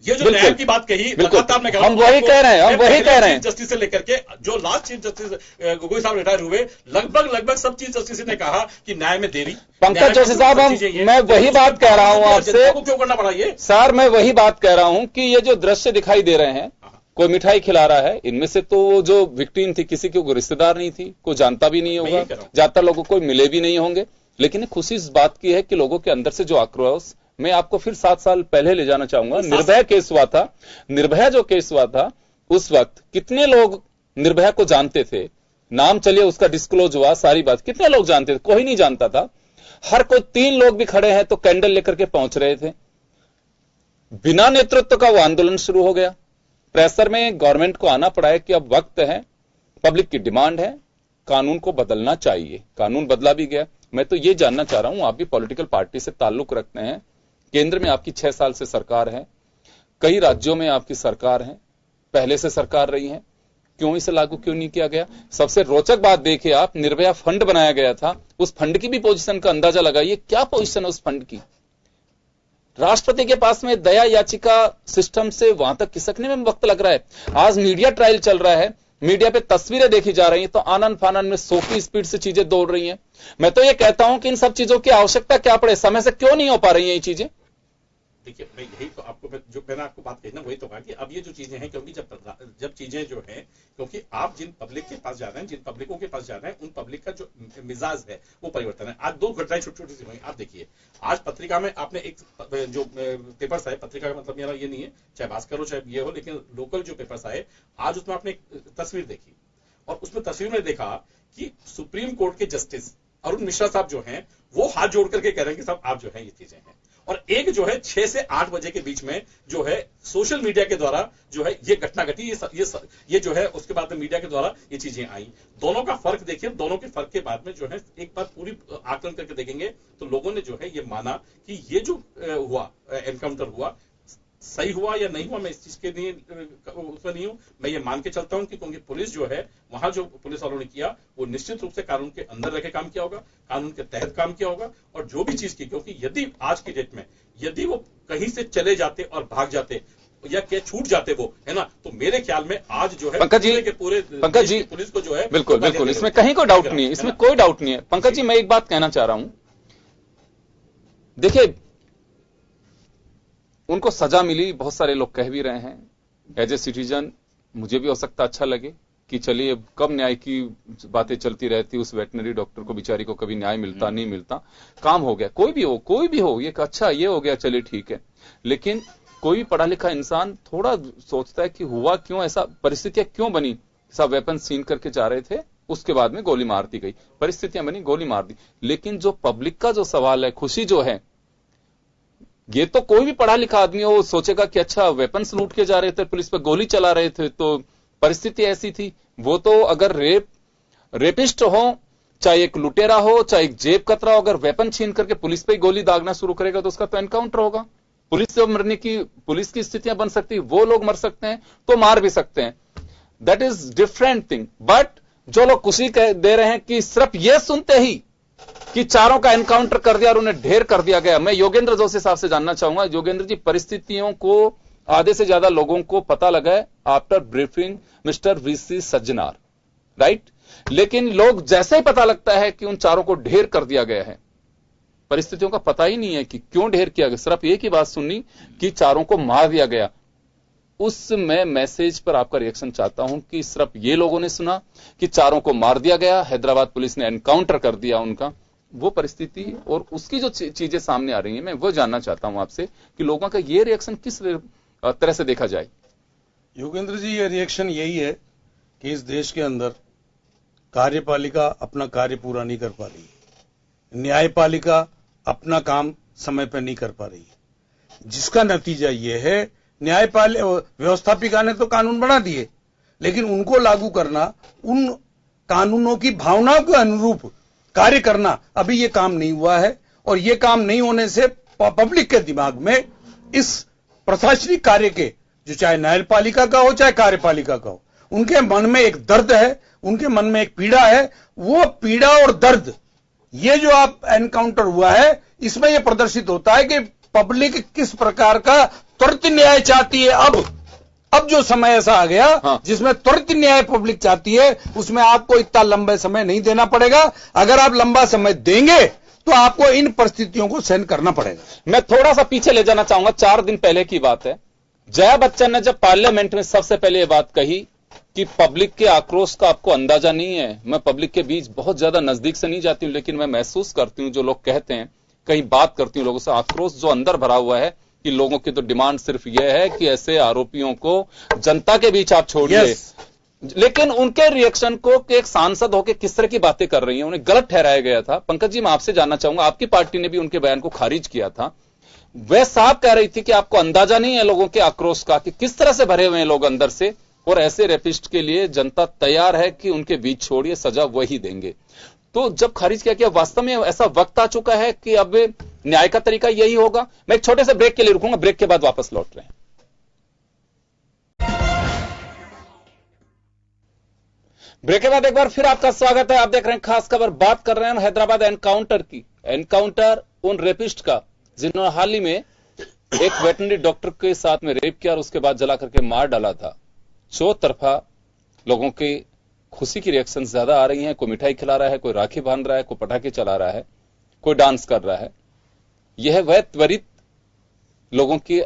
ये जो न्याय की बात कही, हम वही कह रहे हैं, हम वही कह रहे हैं। जस्टिस से लेकर के जो लास्ट चीफ जस्टिस गोगोई साहब रिटायर हुए, लगभग सब चीफ जस्टिस ने कहा कि न्याय में देरी। पंकज जोशी साहब, मैं वही बात कह रहा हूं आपसे, क्यों करना पड़ा ये सर, मैं वही बात कह रहा हूं कि ये जो दृश्य दिखाई दे रहे हैं, कोई मिठाई खिला रहा है, इनमें से तो जो विक्टिम थी किसी की कोई रिश्तेदार नहीं थी, कोई जानता भी नहीं होगा, ज्यादातर लोगों को मिले भी नहीं होंगे। लेकिन खुशी इस बात की है कि लोगों के अंदर से जो आक्रोश, मैं आपको फिर 7 साल पहले ले जाना चाहूंगा। निर्भया केस हुआ था, निर्भया जो केस हुआ था, उस वक्त कितने लोग निर्भया को जानते थे? नाम चलिए उसका डिस्क्लोज हुआ, सारी बात, कितने लोग जानते थे? कोई नहीं जानता था। हर कोई 3 लोग भी खड़े हैं तो कैंडल लेकर के पहुंच रहे थे। बिना नेतृत्व का वो आंदोलन शुरू हो गया। प्रेशर में गवर्नमेंट को आना पड़ा है कि अब वक्त है, पब्लिक की डिमांड है, कानून को बदलना चाहिए। कानून बदला भी गया। मैं तो ये जानना चाह रहा हूं, आप भी पॉलिटिकल पार्टी से ताल्लुक रखते हैं, केंद्र में आपकी 6 साल से सरकार है, कई राज्यों में आपकी सरकार है, पहले से सरकार रही है, क्यों इसे लागू क्यों नहीं किया गया? सबसे रोचक बात देखिए आप, निर्भया फंड बनाया गया था, उस फंड की भी पोजीशन का अंदाजा लगाइए, क्या पोजीशन है उस फंड की? राष्ट्रपति के पास में दया याचिका सिस्टम से वहां तक खिसकने में वक्त लग रहा है। आज मीडिया ट्रायल चल रहा है, मीडिया पे तस्वीरें देखी जा रही हैं, तो आनंद फानन में 100 की स्पीड से चीजें दौड़ रही हैं। मैं तो ये कहता हूं कि इन सब चीजों की आवश्यकता क्या पड़े, समय से क्यों नहीं हो पा रही हैं ये चीजें? देखिए, मैं यही तो आपको, जो मैंने आपको बात कही ना, वही तो कहा कि अब ये जो चीजें हैं, क्योंकि जब चीजें जो हैं, क्योंकि आप जिन पब्लिक के पास जा रहे हैं, जिन पब्लिकों के पास जा रहे हैं, उन पब्लिक का जो मिजाज है वो परिवर्तन है। आज 2 घटनाएं छोटी छोटी सी हुई। आप देखिए, आज पत्रिका में आपने एक जो पेपर्स आए, पत्रिका का मतलब मेरा ये नहीं है चाहे भास्कर हो चाहे ये हो, लेकिन लोकल जो पेपर्स आए, आज उसमें आपने एक तस्वीर देखी, और उसमें तस्वीर में देखा कि सुप्रीम कोर्ट के जस्टिस अरुण मिश्रा साहब जो हैं, वो हाथ जोड़ करके कह रहे हैं कि साहब आप जो है ये चीजें हैं। और एक जो है 6 से 8 बजे के बीच में जो है सोशल मीडिया के द्वारा जो है ये घटना घटी, ये जो है उसके बाद में मीडिया के द्वारा ये चीजें आई। दोनों का फर्क देखिए, दोनों के फर्क के बाद में जो है एक बार पूरी आकलन करके देखेंगे तो लोगों ने जो है ये माना कि ये जो हुआ एनकाउंटर हुआ, सही हुआ या नहीं हुआ, मैं इस चीज के लिए उसमें नहीं हूं। मैं ये मान के चलता हूं कि क्योंकि पुलिस जो है, वहां जो पुलिस वालों ने किया वो निश्चित रूप से कानून के अंदर रह के काम किया होगा, कानून के तहत काम किया होगा, और जो भी चीज की, क्योंकि यदि आज की डेट में यदि वो कहीं से चले जाते और भाग जाते या क्या छूट जाते वो, है ना, तो मेरे ख्याल में आज जो है पंकज जी पुलिस को जो है बिल्कुल इसमें कहीं कोई डाउट नहीं है, इसमें कोई डाउट नहीं है। पंकज जी, मैं एक बात कहना चाह रहा हूं, देखिए उनको सजा मिली, बहुत सारे लोग कह भी रहे हैं। एज ए सिटीजन मुझे भी हो सकता अच्छा लगे कि चलिए कब न्याय की बातें चलती रहती, उस वेटनरी डॉक्टर को बेचारी को कभी न्याय मिलता नहीं मिलता, काम हो गया, कोई भी हो, ये अच्छा ये हो गया, चलिए ठीक है। लेकिन कोई भी पढ़ा लिखा इंसान थोड़ा सोचता है कि हुआ क्यों, ऐसा परिस्थितियां क्यों बनी? सब वेपन सीन करके जा रहे थे, उसके बाद में गोली मार दी गई, परिस्थितियां बनी, गोली मार दी। लेकिन जो पब्लिक का जो सवाल है, खुशी जो है, ये तो कोई भी पढ़ा लिखा आदमी हो सोचेगा कि अच्छा वेपन्स लूट के जा रहे थे, पुलिस पे गोली चला रहे थे, तो परिस्थिति ऐसी थी। वो तो अगर रेपिस्ट हो, चाहे एक लुटेरा हो, चाहे एक जेब कतरा हो, अगर वेपन छीन करके पुलिस पे गोली दागना शुरू करेगा तो उसका तो एनकाउंटर होगा। पुलिस से मरने की, पुलिस की स्थितियां बन सकती, वो लोग मर सकते हैं तो मार भी सकते हैं, that is different thing. But जो लोग खुशी दे रहे हैं कि सिर्फ ये सुनते ही कि चारों का एनकाउंटर कर दिया और उन्हें ढेर कर दिया गया, मैं योगेंद्र जोशी साहब से जानना चाहूंगा, योगेंद्र जी, परिस्थितियों को आधे से ज्यादा लोगों को पता लगा है after briefing mister VC Sajjanar, right? लेकिन लोग जैसे ही पता लगता है कि उन चारों को ढेर कर दिया गया है, परिस्थितियों का पता ही नहीं है कि क्यों ढेर किया गया, सिर्फ एक ही बात सुनी कि चारों को मार दिया गया। उस मैं मैसेज पर आपका रिएक्शन चाहता हूं कि सिर्फ ये लोगों ने सुना कि चारों को मार दिया गया, हैदराबाद पुलिस ने एनकाउंटर कर दिया उनका, वो परिस्थिति और उसकी जो चीजें सामने आ रही हैं, मैं वो जानना चाहता हूं आपसे कि लोगों का ये रिएक्शन किस तरह से देखा जाए। योगेंद्र जी, ये रिएक्शन यही है कि इस देश के अंदर कार्यपालिका अपना कार्य पूरा नहीं कर पा रही, न्यायपालिका अपना काम समय पर नहीं कर पा रही है, जिसका नतीजा ये है व्यवस्थापिका ने तो कानून बना दिए, लेकिन उनको लागू करना, उन कानूनों की भावनाओं के अनुरूप कार्य करना, अभी ये काम नहीं हुआ है। और ये काम नहीं होने से पब्लिक के दिमाग में इस प्रशासनिक कार्य के, जो चाहे न्यायपालिका का हो चाहे कार्यपालिका का हो, उनके मन में एक दर्द है, उनके मन में एक पीड़ा है। वो पीड़ा और दर्द, ये जो आप एनकाउंटर हुआ है, इसमें यह प्रदर्शित होता है कि पब्लिक किस प्रकार का त्वरित न्याय चाहती है। अब जो समय ऐसा आ गया जिसमें त्वरित न्याय पब्लिक चाहती है, उसमें आपको इतना लंबा समय नहीं देना पड़ेगा। अगर आप लंबा समय देंगे तो आपको इन परिस्थितियों को सहन करना पड़ेगा। मैं थोड़ा सा पीछे ले जाना चाहूंगा। 4 दिन पहले की बात है, जया बच्चन ने जब पार्लियामेंट में सबसे पहले यह बात कही कि पब्लिक के आक्रोश का आपको अंदाजा नहीं है। मैं पब्लिक के बीच बहुत ज्यादा नजदीक से नहीं जाती हूं, लेकिन मैं महसूस करती हूं, जो लोग कहते हैं, कहीं बात करती हूं लोगों से, आक्रोश जो अंदर भरा हुआ है कि लोगों की तो डिमांड सिर्फ यह है कि ऐसे आरोपियों को जनता के बीच आप छोड़िए। लेकिन उनके रिएक्शन को कि एक सांसद होकर किस तरह की बातें कर रही हैं, उन्हें गलत ठहराया गया था। पंकज जी, मैं आपसे जानना चाहूंगा, आपकी पार्टी ने भी उनके बयान को खारिज किया था। वह साफ कह रही थी कि आपको अंदाजा नहीं है लोगों के आक्रोश का, कि किस तरह से भरे हुए हैं लोग अंदर से, और ऐसे रेपिस्ट के लिए जनता तैयार है कि उनके बीच छोड़िए, सजा वही देंगे। तो जब खारिज किया, वास्तव में ऐसा वक्त आ चुका है कि अब न्याय का तरीका यही होगा? मैं एक छोटे से ब्रेक के लिए रुकूंगा, ब्रेक के बाद वापस लौट रहे हैं। ब्रेक के बाद एक बार फिर आपका स्वागत है। आप देख रहे हैं खास खबर। बात कर रहे हैं हैदराबाद एनकाउंटर की। एनकाउंटर उन रेपिस्ट का जिन्होंने हाल ही में एक वेटनरी डॉक्टर के साथ में रेप किया और उसके बाद जला करके मार डाला था। चौतरफा लोगों की खुशी की रिएक्शन ज्यादा आ रही हैं। कोई मिठाई खिला रहा है, कोई राखी बांध रहा है, कोई पटाखे चला रहा है, कोई डांस कर रहा है। यह वह त्वरित लोगों की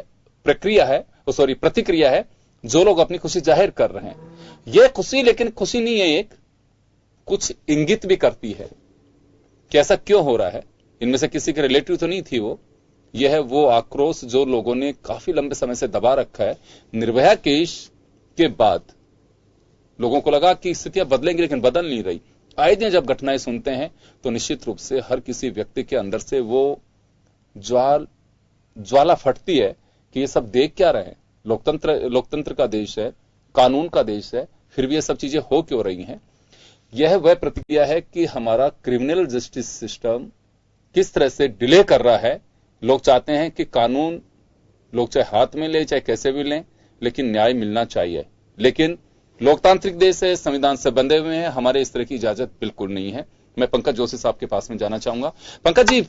प्रतिक्रिया है जो लोग अपनी खुशी जाहिर कर रहे हैं। यह खुशी लेकिन खुशी नहीं है, एक कुछ इंगित भी करती है कि ऐसा क्यों हो रहा है। इनमें से किसी के रिलेटिव तो नहीं थी वो। यह है वो आक्रोश जो लोगों ने काफी लंबे समय से दबा रखा है। निर्भया केस के बाद लोगों को लगा कि स्थितियां बदलेंगी, लेकिन बदल नहीं रही। आए दिन जब घटनाएं सुनते हैं तो निश्चित रूप से हर किसी व्यक्ति के अंदर से वो ज्वाला फटती है कि ये सब देख क्या रहे हैं। लोकतंत्र का देश है, कानून का देश है, फिर भी ये सब चीजें हो क्यों रही हैं। यह वह प्रतिक्रिया है कि हमारा क्रिमिनल जस्टिस सिस्टम किस तरह से डिले कर रहा है। लोग चाहते हैं कि कानून लोग चाहे हाथ में ले चाहे कैसे भी लें, लेकिन न्याय मिलना चाहिए। लेकिन लोकतांत्रिक देश है, संविधान से बंधे हुए हैं, हमारे इस तरह की इजाजत बिल्कुल नहीं है। मैं पंकज जोशी साहब के पास में जाना चाहूंगा। पंकज जी,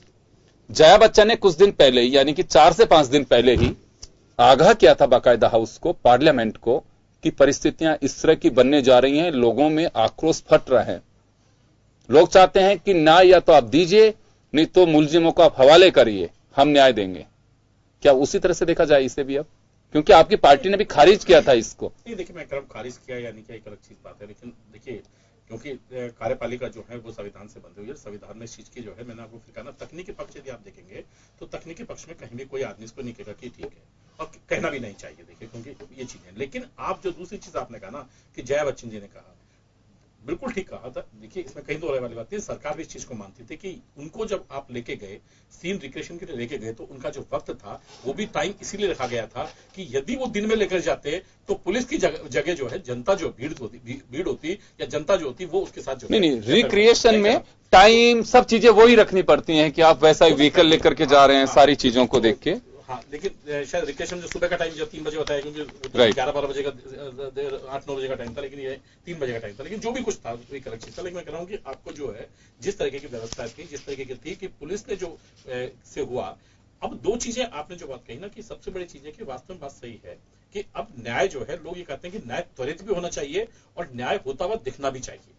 जया बच्चन ने कुछ दिन पहले, यानी कि 4 से 5 दिन पहले ही आगाह किया था बाकायदा हाउस को, पार्लियामेंट को, कि परिस्थितियां इस तरह की बनने जा रही हैं, लोगों में आक्रोश फट रहा है। लोग चाहते हैं कि न्याय या तो आप दीजिए, नहीं तो मुलजिमों को आप हवाले करिए, हम न्याय देंगे। क्या उसी तरह से देखा जाए इसे भी अब? क्योंकि आपकी पार्टी ने भी खारिज किया था इसको। नहीं, देखिए, मैं खारिज किया या नहीं किया एक अलग चीज बात है, लेकिन देखिए, क्योंकि कार्यपालिका जो है वो संविधान से बंधी हुई है। संविधान में इस चीज की जो है, मैंने आपको फिर कहा ना, तकनीकी पक्ष यदि आप देखेंगे तो तकनीकी पक्ष में कहीं भी कोई आदमी इसको नहीं कहेगा कि ठीक है, और कहना भी नहीं चाहिए, देखिए, क्योंकि ये चीजें। लेकिन आप जो दूसरी चीज आपने कहा ना कि जया बच्चन जी ने कहा, बिल्कुल ठीक कहा था। देखिए, इसमें कहीं दो वाली बात है, सरकार भी इस चीज को मानती थी कि उनको जब आप लेके गए सीन रिक्रिएशन के लिए लेके गए, तो उनका जो वक्त था वो भी टाइम इसीलिए रखा गया था कि यदि वो दिन में लेकर जाते तो पुलिस की जगह जो है जनता जो भीड़ होती या जनता जो होती वो उसके साथ जो नहीं, रिक्रिएशन में टाइम सब चीजें वही रखनी पड़ती हैं कि आप वैसा व्हीकल लेकर के जा रहे हैं, सारी चीजों को देख के। हाँ, लेकिन शायद रिक्रिएशन जो सुबह का टाइम जो 3 बजे होता है, क्योंकि 11-12 बजे का 8-9 बजे का टाइम था, लेकिन ये 3 बजे का टाइम था। लेकिन जो भी कुछ था वही अलग चीज था। लेकिन मैं कह रहा हूँ कि आपको जो है जिस तरीके की व्यवस्था थी, जिस तरीके की थी कि पुलिस ने जो से हुआ। अब 2 चीजें आपने जो बात कही ना कि सबसे बड़ी चीज है कि वास्तव में बात सही है कि अब न्याय जो है, लोग ये कहते हैं कि न्याय त्वरित भी होना चाहिए और न्याय होता हुआ दिखना भी चाहिए।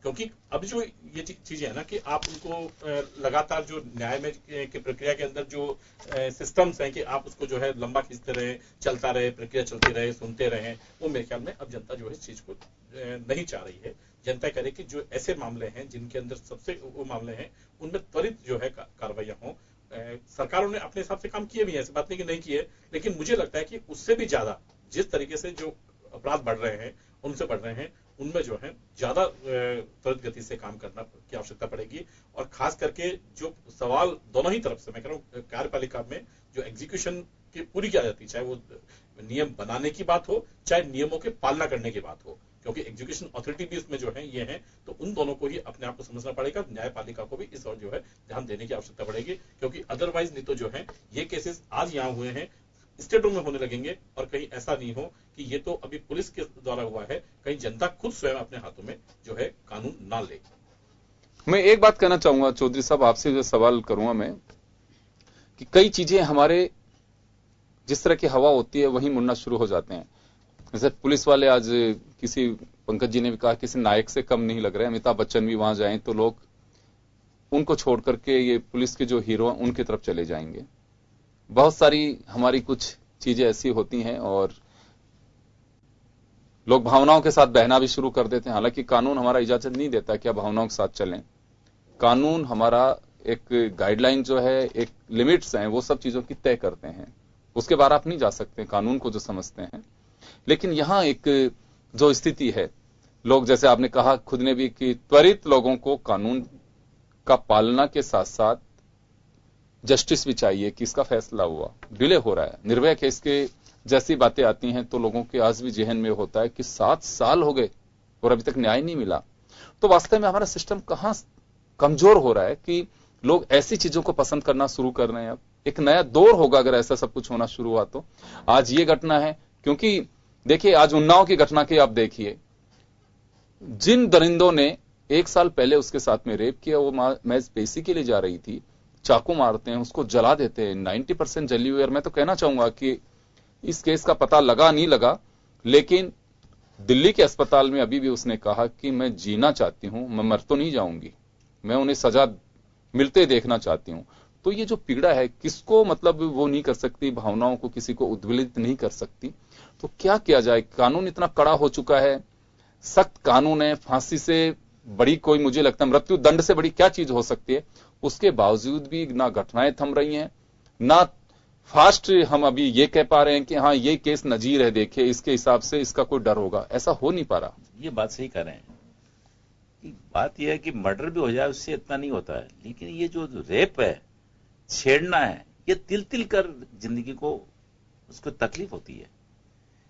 क्योंकि अब जो ये चीजें है ना कि आप उनको लगातार जो न्याय में की प्रक्रिया के अंदर जो सिस्टम्स हैं कि आप उसको जो है लंबा खींचते रहे, चलता रहे, प्रक्रिया चलती रहे, सुनते रहे, वो मेरे ख्याल में अब जनता जो है इस चीज को नहीं चाह रही है। जनता करे कि जो ऐसे मामले हैं जिनके अंदर सबसे वो मामले हैं उनमें त्वरित जो है कार्रवाइयां हों। सरकारों ने अपने हिसाब से काम किए भी हैं, ऐसी बात नहीं कि नहीं किए, लेकिन मुझे लगता है कि उससे भी ज्यादा जिस तरीके से जो अपराध बढ़ रहे हैं, उनसे बढ़ रहे हैं, उनमें जो है ज्यादा त्वरित गति से काम करना की आवश्यकता पड़ेगी। और खास करके जो सवाल दोनों ही तरफ से, मैं कह रहा हूँ कार्यपालिका में जो एग्जीक्यूशन की पूरी की जाती है, चाहे वो नियम बनाने की बात हो चाहे नियमों के पालना करने की बात हो, क्योंकि एग्जीक्यूशन अथॉरिटी भी इसमें जो है ये है, तो उन दोनों को ही अपने आप को समझना पड़ेगा। न्यायपालिका को भी इस और जो है ध्यान देने की आवश्यकता पड़ेगी, क्योंकि अदरवाइज नहीं तो जो है ये केसेस आज यहाँ हुए हैं स्टेटों में होने लगेंगे, और कहीं ऐसा नहीं हो कि ये तो अभी पुलिस के द्वारा हुआ है, कहीं जनता खुद स्वयं अपने हाथों में जो है कानून ना ले। मैं एक बात कहना चाहूंगा चौधरी साहब, आपसे जो सवाल करूंगा मैं, कि कई चीजें हमारे जिस तरह की हवा होती है वहीं मुड़ना शुरू हो जाते हैं। जैसे पुलिस वाले, आज किसी पंकज जी ने भी कहा किसी नायक से कम नहीं लग रहे, अमिताभ बच्चन भी वहां जाएं तो लोग उनको छोड़ करके ये पुलिस के जो हीरो हैं उनकी तरफ चले जाएंगे। बहुत सारी हमारी कुछ चीजें ऐसी होती हैं और लोग भावनाओं के साथ बहना भी शुरू कर देते हैं। हालांकि कानून हमारा इजाजत नहीं देता कि आप भावनाओं के साथ चलें। कानून हमारा एक गाइडलाइन जो है, एक लिमिट्स हैं, वो सब चीजों की तय करते हैं, उसके बाहर आप नहीं जा सकते कानून को जो समझते हैं। लेकिन यहां एक जो स्थिति है, लोग जैसे आपने कहा खुद ने भी कि त्वरित लोगों को कानून का पालना के साथ साथ जस्टिस भी चाहिए कि इसका फैसला हुआ, डिले हो रहा है। निर्भया केस के जैसी बातें आती हैं तो लोगों के आज भी जहन में होता है कि 7 साल हो गए और अभी तक न्याय नहीं मिला। तो वास्तव में हमारा सिस्टम कहां कमजोर हो रहा है कि लोग ऐसी चीजों को पसंद करना शुरू कर रहे हैं। अब एक नया दौर होगा अगर ऐसा सब कुछ होना शुरू हुआ तो। आज ये घटना है, क्योंकि देखिए आज उन्नाव की घटना की आप देखिए, जिन दरिंदों ने 1 साल पहले उसके साथ में रेप किया, वो महज पेशी के लिए जा रही थी, चाकू मारते हैं, उसको जला देते हैं, 90% जली हुई। और मैं तो कहना चाहूंगा कि इस केस का पता लगा नहीं लगा, लेकिन दिल्ली के अस्पताल में अभी भी उसने कहा कि मैं जीना चाहती हूं, मैं मर तो नहीं जाऊंगी, मैं उन्हें सजा मिलते देखना चाहती हूं। तो ये जो पीड़ा है किसको, मतलब वो नहीं कर सकती, भावनाओं को किसी को उद्वेलित नहीं कर सकती। तो क्या किया जाए? कानून इतना कड़ा हो चुका है, सख्त कानून है, फांसी से बड़ी कोई, मुझे लगता है मृत्यु दंड से बड़ी क्या चीज हो सकती है। उसके बावजूद भी ना घटनाएं थम रही हैं, ना फास्ट हम अभी ये कह पा रहे हैं कि हाँ ये केस नजीर है, देखिए इसके हिसाब से इसका कोई डर होगा, ऐसा हो नहीं पा रहा। ये बात सही कह रहे हैं कि बात यह है कि मर्डर भी हो जाए उससे इतना नहीं होता है, लेकिन ये जो रेप है, छेड़ना है, ये तिल तिल कर जिंदगी को उसको तकलीफ होती है।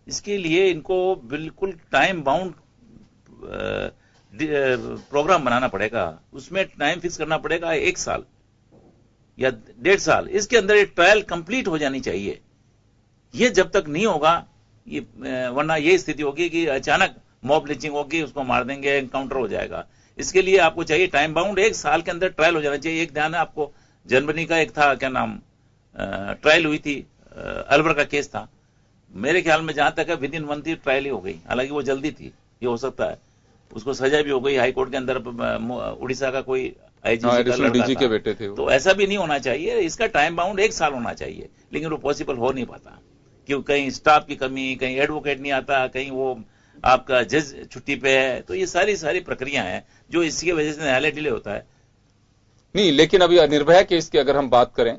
इसके लिए इनको बिल्कुल टाइम बाउंड प्रोग्राम बनाना पड़ेगा, उसमें टाइम फिक्स करना पड़ेगा 1 साल या 1.5 साल, इसके अंदर ये ट्रायल कंप्लीट हो जानी चाहिए। ये जब तक नहीं होगा, ये वरना ये स्थिति होगी कि अचानक मॉब लिंचिंग होगी, उसको मार देंगे, एनकाउंटर हो जाएगा। इसके लिए आपको चाहिए टाइम बाउंड, 1 साल के अंदर ट्रायल हो जाना चाहिए। एक ध्यान है आपको, जर्मनी का एक था, क्या नाम, ट्रायल हुई थी, अलवर का केस था, मेरे ख्याल में जहां तक है विद इन 1 ईयर ट्रायल ही हो गई। हालांकि वो जल्दी थी, ये हो सकता है, उसको सजा भी हो गई हाई कोर्ट के अंदर। उड़ीसा का कोई डीजी के बेटे थे, तो ऐसा भी नहीं होना चाहिए। इसका टाइम बाउंड 1 साल होना चाहिए, लेकिन वो पॉसिबल हो नहीं पाता, क्यों? कहीं स्टाफ की कमी, कहीं एडवोकेट नहीं आता, कहीं वो आपका जज छुट्टी पे है। तो ये सारी प्रक्रिया है जो इसकी वजह से न्यायालय डिले होता है। नहीं, लेकिन अभी निर्भया केस की अगर हम बात करें,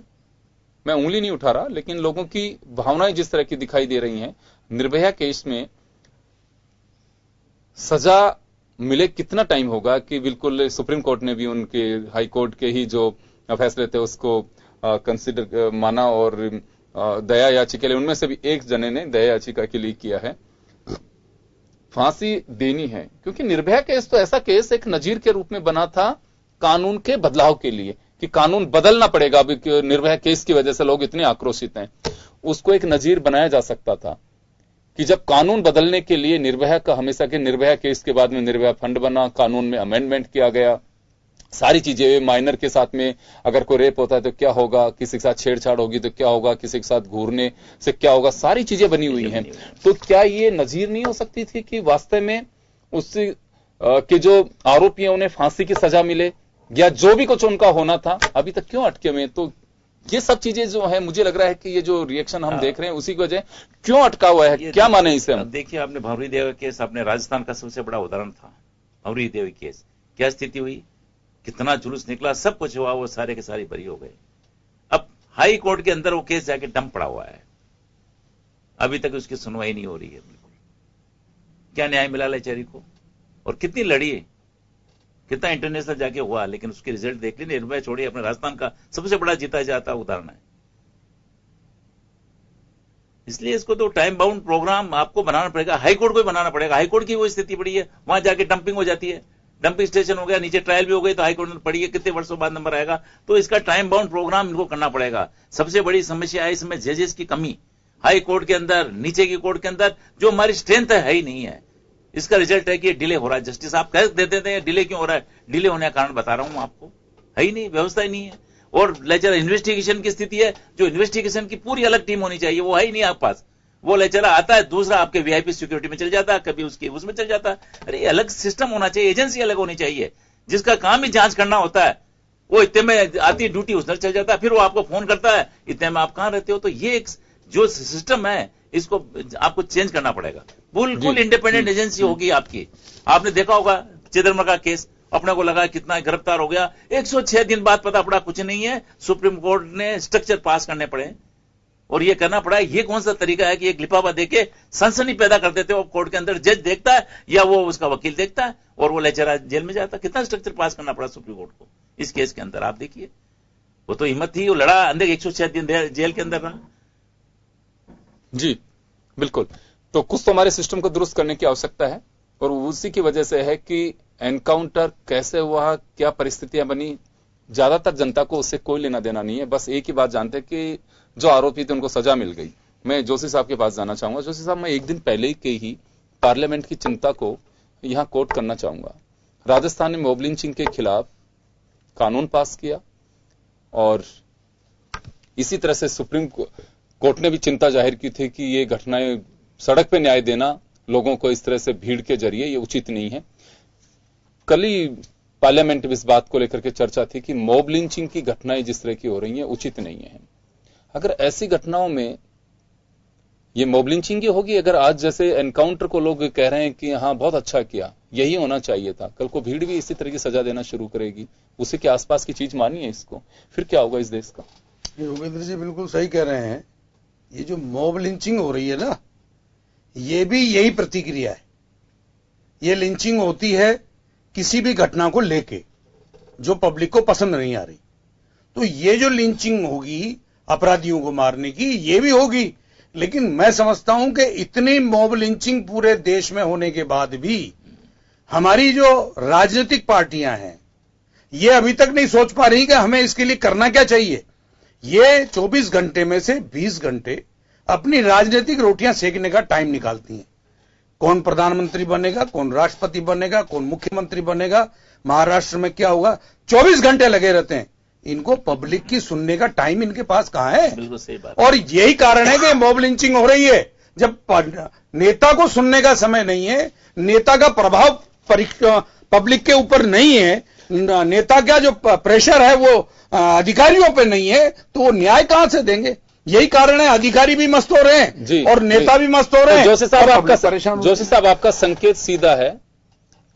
मैं उंगली नहीं उठा रहा, लेकिन लोगों की भावनाएं जिस तरह की दिखाई दे रही हैं, निर्भया केस में सजा मिले कितना टाइम होगा कि बिल्कुल सुप्रीम कोर्ट ने भी उनके हाई कोर्ट के ही जो फैसले थे उसको कंसिडर माना, और दया याचिका उनमें से भी एक जने ने दया याचिका के लिए किया है, फांसी देनी है। क्योंकि निर्भया केस तो ऐसा केस एक नजीर के रूप में बना था कानून के बदलाव के लिए, कि कानून बदलना पड़ेगा। अभी निर्भया केस की वजह से लोग इतने आक्रोशित हैं, उसको एक नजीर बनाया जा सकता था कि जब कानून बदलने के लिए निर्भया का, हमेशा के निर्भया केस के बाद में निर्भया फंड बना, कानून में अमेंडमेंट किया गया, सारी चीजें, माइनर के साथ में अगर कोई रेप होता है तो क्या होगा, किसी के साथ छेड़छाड़ होगी तो क्या होगा, किसी के साथ घूरने से क्या होगा, सारी चीजें बनी हुई हैं। तो क्या ये नजीर नहीं हो सकती थी कि वास्तव में उससे कि जो आरोपी हैं उन्हें फांसी की सजा मिले, या जो भी कुछ उनका होना था? अभी तक क्यों अटके हुए? तो ये सब चीजें जो है, मुझे लग रहा है कि ये जो रिएक्शन हम देख रहे हैं उसी की वजह क्यों अटका हुआ है, क्या माने इसे हम? देखिए, आपने भंवरी देवी केस, आपने राजस्थान का सबसे बड़ा उदाहरण था भंवरी देवी केस। क्या स्थिति हुई, कितना जुलूस निकला, सब कुछ हुआ, वो सारे के सारे बरी हो गए। अब हाई कोर्ट के अंदर वो केस जाके डंप पड़ा हुआ है, अभी तक उसकी सुनवाई नहीं हो रही है। बिल्कुल क्या न्याय मिला लाचारी को? और कितनी लड़ी है, कितना इंटरनेशनल जाके हुआ, लेकिन उसके रिजल्ट देख ली। निर्भया छोड़िए, अपने राजस्थान का सबसे बड़ा जीता जाता उदाहरण है। इसलिए इसको तो टाइम बाउंड प्रोग्राम आपको बनाना पड़ेगा, हाईकोर्ट को भी बनाना पड़ेगा। हाईकोर्ट की वो स्थिति पड़ी है, वहां जाके डंपिंग हो जाती है, डंपिंग स्टेशन हो गया, नीचे ट्रायल भी हो गई, तो हाईकोर्ट में पड़ी है, कितने वर्षों बाद नंबर आएगा। तो इसका टाइम बाउंड प्रोग्राम इनको करना पड़ेगा। सबसे बड़ी समस्या है इसमें जजेस की कमी, हाई कोर्ट के अंदर, नीचे की कोर्ट के अंदर जो हमारी स्ट्रेंथ है ही नहीं है। इसका रिजल्ट है कि डिले हो रहा है। जस्टिस आप कह देते थे डिले क्यों हो रहा है, डिले होने का कारण बता रहा हूं आपको, है ही नहीं, व्यवस्था ही नहीं है। और लेक्चर इन्वेस्टिगेशन की स्थिति है, जो इन्वेस्टिगेशन की पूरी अलग टीम होनी चाहिए, वो है ही नहीं आपके पास। वो लेक्चर आता है, दूसरा आपके वीआईपी सिक्योरिटी में चल जाता है, कभी उसकी उसमें चल जाता है। अरे अलग सिस्टम होना चाहिए, एजेंसी अलग होनी चाहिए, जिसका काम ही जांच करना होता है। वो इतने में आती ड्यूटी उधर चल जाता है, फिर वो आपको फोन करता है, इतने में आप कहां रहते हो। तो ये एक जो सिस्टम है, इसको आपको चेंज करना पड़ेगा। बिल्कुल इंडिपेंडेंट एजेंसी होगी आपकी। आपने देखा होगा चिदंबरम का केस, अपने को लगा कितना गिरफ्तार हो गया, 106 दिन बाद पता पड़ा कुछ नहीं है। सुप्रीम कोर्ट ने स्ट्रक्चर पास करने पड़े और ये करना पड़ा। ये कौन सा तरीका है कि एक लिफाफा देके सनसनी पैदा कर देते हो। कोर्ट के अंदर जज देखता है या वो उसका वकील देखता है और वो लेक्चर जेल में जाता है। कितना स्ट्रक्चर पास करना पड़ा सुप्रीम कोर्ट को इस केस के अंदर, आप देखिए। वो तो हिम्मत थी, वो लड़ा, अंदर 106 दिन जेल के अंदर रहा। जी बिल्कुल। तो कुछ तो हमारे सिस्टम को दुरुस्त करने की आवश्यकता है और उसी की वजह से है कि एनकाउंटर कैसे हुआ, क्या परिस्थितियां बनी, ज्यादातर जनता को उससे कोई लेना देना नहीं है। बस एक ही बात जानते हैं कि जो आरोपी थे उनको सजा मिल गई। मैं जोशी साहब के पास जाना चाहूंगा। जोशी साहब, मैं एक दिन पहले के ही पार्लियामेंट की चिंता को यहां कोट करना चाहूंगा। राजस्थान ने मॉब लिंचिंग के खिलाफ कानून पास किया और इसी तरह से सुप्रीम कोर्ट ने भी चिंता जाहिर की थी कि ये घटनाएं, सड़क पे न्याय देना लोगों को इस तरह से भीड़ के जरिए, ये उचित नहीं है। कल ही पार्लियामेंट में इस बात को लेकर के चर्चा थी कि मॉब लिंचिंग की घटनाएं जिस तरह की हो रही हैं उचित नहीं है। अगर ऐसी घटनाओं में ये मॉब लिंचिंग ही होगी, अगर आज जैसे एनकाउंटर को लोग कह रहे हैं कि हाँ बहुत अच्छा किया, यही होना चाहिए था, कल को भीड़ भी इसी तरह की सजा देना शुरू करेगी, उसी के आसपास की चीज मानिए इसको, फिर क्या होगा इस देश का। योगेंद्र जी बिल्कुल सही कह रहे हैं। ये जो मॉब लिंचिंग हो रही है ना, ये भी यही प्रतिक्रिया है। ये लिंचिंग होती है किसी भी घटना को लेके जो पब्लिक को पसंद नहीं आ रही। तो ये जो लिंचिंग होगी अपराधियों को मारने की, ये भी होगी। लेकिन मैं समझता हूं कि इतनी मॉब लिंचिंग पूरे देश में होने के बाद भी हमारी जो राजनीतिक पार्टियां हैं, ये अभी तक नहीं सोच पा रही कि हमें इसके लिए करना क्या चाहिए। ये 24 घंटे में से 20 घंटे अपनी राजनीतिक रोटियां सेकने का टाइम निकालती हैं। कौन प्रधानमंत्री बनेगा, कौन राष्ट्रपति बनेगा, कौन मुख्यमंत्री बनेगा, महाराष्ट्र में क्या होगा, 24 घंटे लगे रहते हैं। इनको पब्लिक की सुनने का टाइम इनके पास कहां है। बिल्कुल सही बात। और यही कारण है कि मॉब लिंचिंग हो रही है। जब नेता को सुनने का समय नहीं है, नेता का प्रभाव पब्लिक के ऊपर नहीं है, नेता का जो प्रेशर है वो अधिकारियों पे नहीं है, तो वो न्याय कहां से देंगे। यही कारण है, अधिकारी भी मस्त हो रहे हैं जी, और नेता भी मस्त हो रहे हैं। जोशी साहब आपका संकेत सीधा है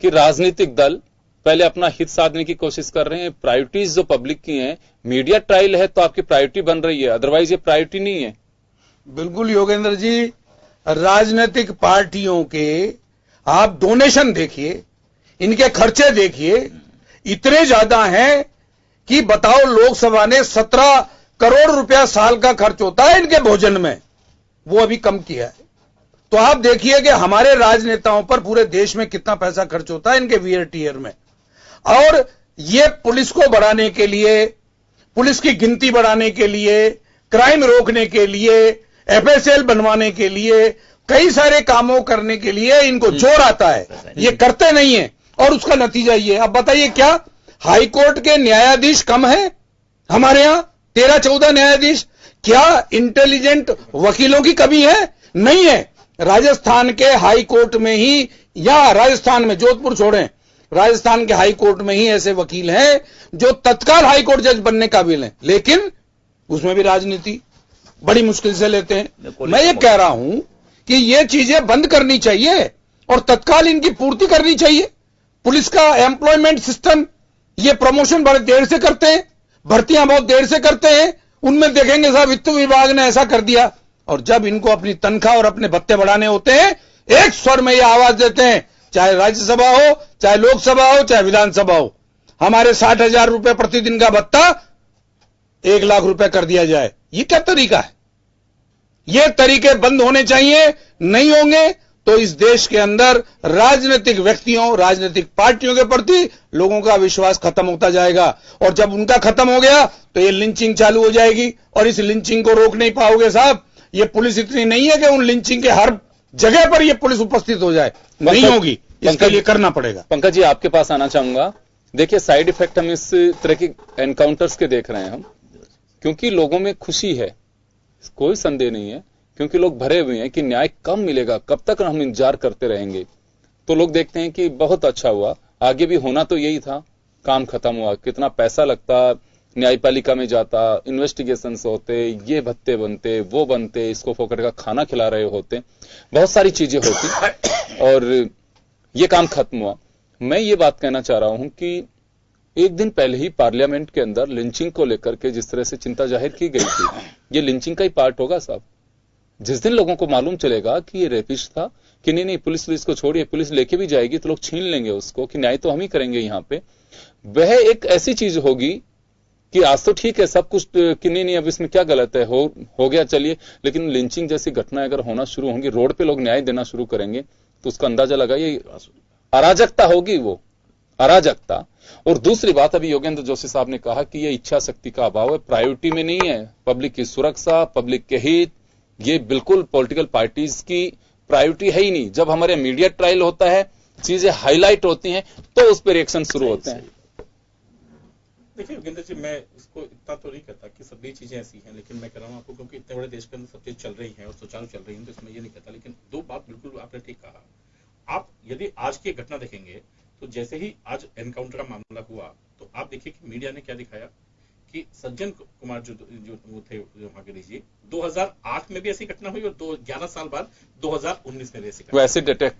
कि राजनीतिक दल पहले अपना हित साधने की कोशिश कर रहे हैं। प्रायोरिटीज जो पब्लिक की हैं, मीडिया ट्रायल है तो आपकी प्रायोरिटी बन रही है, अदरवाइज ये प्रायोरिटी नहीं है। बिल्कुल योगेंद्र जी, राजनीतिक पार्टियों के आप डोनेशन देखिए, इनके खर्चे देखिए, इतने ज्यादा हैं कि बताओ, लोकसभा ने 17 करोड़ रुपया साल का खर्च होता है इनके भोजन में, वो अभी कम किया है। तो आप देखिए कि हमारे राजनेताओं पर पूरे देश में कितना पैसा खर्च होता है इनके वीआरटीआर में। और ये पुलिस को बढ़ाने के लिए, पुलिस की गिनती बढ़ाने के लिए, क्राइम रोकने के लिए, एफएसएल बनवाने के लिए, कई सारे कामों करने के लिए इनको जोर आता है, ये करते नहीं है। और उसका नतीजा ये, अब बताइए क्या हाई कोर्ट के न्यायाधीश कम है हमारे यहां, 13-14 न्यायाधीश। क्या इंटेलिजेंट वकीलों की कमी है? नहीं है। राजस्थान के हाई कोर्ट में ही, या राजस्थान में, जोधपुर छोड़ें, राजस्थान के हाई कोर्ट में ही ऐसे वकील हैं जो तत्काल हाई कोर्ट जज बनने काबिल हैं, लेकिन उसमें भी राजनीति बड़ी मुश्किल से लेते हैं। मैं ये कह रहा हूं कि ये चीजें बंद करनी चाहिए और तत्काल इनकी पूर्ति करनी चाहिए। पुलिस का एम्प्लॉयमेंट सिस्टम, ये प्रमोशन बड़े देर से करते हैं, भर्तियां बहुत देर से करते हैं, उनमें देखेंगे साहब वित्त विभाग ने ऐसा कर दिया। और जब इनको अपनी तनख्वाह और अपने भत्ते बढ़ाने होते हैं, एक स्वर में ये आवाज देते हैं चाहे राज्यसभा हो, चाहे लोकसभा हो, चाहे विधानसभा हो, हमारे 60,000 रुपए प्रतिदिन का भत्ता 1 लाख रुपए कर दिया जाए। ये क्या तरीका है? ये तरीके बंद होने चाहिए। नहीं होंगे तो इस देश के अंदर राजनीतिक व्यक्तियों, राजनीतिक पार्टियों के प्रति लोगों का विश्वास खत्म होता जाएगा, और जब उनका खत्म हो गया तो ये लिंचिंग चालू हो जाएगी, और इस लिंचिंग को रोक नहीं पाओगे साहब। ये पुलिस इतनी नहीं है कि उन लिंचिंग के हर जगह पर ये पुलिस उपस्थित हो जाए, नहीं होगी, इसके लिए करना पड़ेगा। पंकज जी, आपके पास आना चाहूंगा। देखिए, साइड इफेक्ट हम इस तरह के एनकाउंटर्स के देख रहे हैं हम, क्योंकि लोगों में खुशी है, कोई संदेह नहीं है, क्योंकि लोग भरे हुए हैं कि न्याय कब मिलेगा, कब तक हम इंतजार करते रहेंगे। तो लोग देखते हैं कि बहुत अच्छा हुआ, आगे भी होना तो यही था, काम खत्म हुआ, कितना पैसा लगता, न्यायपालिका में जाता, इन्वेस्टिगेशंस होते, ये भत्ते बनते, वो बनते, इसको फोकट का खाना खिला रहे होते, बहुत सारी चीजें होती, और ये काम खत्म हुआ। मैं ये बात कहना चाह रहा हूं कि एक दिन पहले ही पार्लियामेंट के अंदर लिंचिंग को लेकर के जिस तरह से चिंता जाहिर की गई थी, ये लिंचिंग का ही पार्ट होगा साहब। जिस दिन लोगों को मालूम चलेगा कि ये रेपिस्ट था, कि नहीं पुलिस को छोड़िए, पुलिस लेके भी जाएगी तो लोग छीन लेंगे उसको, कि न्याय तो हम ही करेंगे यहां पे, वह एक ऐसी चीज होगी कि आज तो ठीक है सब कुछ, कि नहीं अब इसमें क्या गलत है, हो गया चलिए, लेकिन लिंचिंग जैसी घटना अगर होना शुरू होंगी, रोड पे लोग न्याय देना शुरू करेंगे, तो उसका अंदाजा लगाइए, अराजकता होगी, वो अराजकता। और दूसरी बात, अभी योगेंद्र जोशी साहब ने कहा कि ये इच्छा शक्ति का अभाव है, प्रायोरिटी में नहीं है पब्लिक की सुरक्षा, पब्लिक के हित, ये बिल्कुल पॉलिटिकल पार्टीज की प्रायोरिटी है ही नहीं। जब हमारे मीडिया ट्रायल होता है, चीजें हाईलाइट होती हैं, तो उस पर रिएक्शन शुरू होते हैं। देखिए योगेंद्र जी, मैं इसको इतना तो नहीं कहता कि सभी चीजें ऐसी हैं, लेकिन मैं कह रहा हूँ आपको, क्योंकि इतने बड़े देश के अंदर सब चीज चल रही है और सुचारू चल रही है, तो इसमें ये नहीं कहता, लेकिन दो बात बिल्कुल आपने ठीक कहा। आप यदि आज की घटना देखेंगे तो जैसे ही आज एनकाउंटर का मामला हुआ, तो आप देखिए कि मीडिया ने क्या दिखाया कि सज्जन कुमार जो वो थे वहां के डीजी, 2008 में भी ऐसी घटना हुई, और 11 साल बाद 2019 में भी ऐसी घटना। एसिड अटैक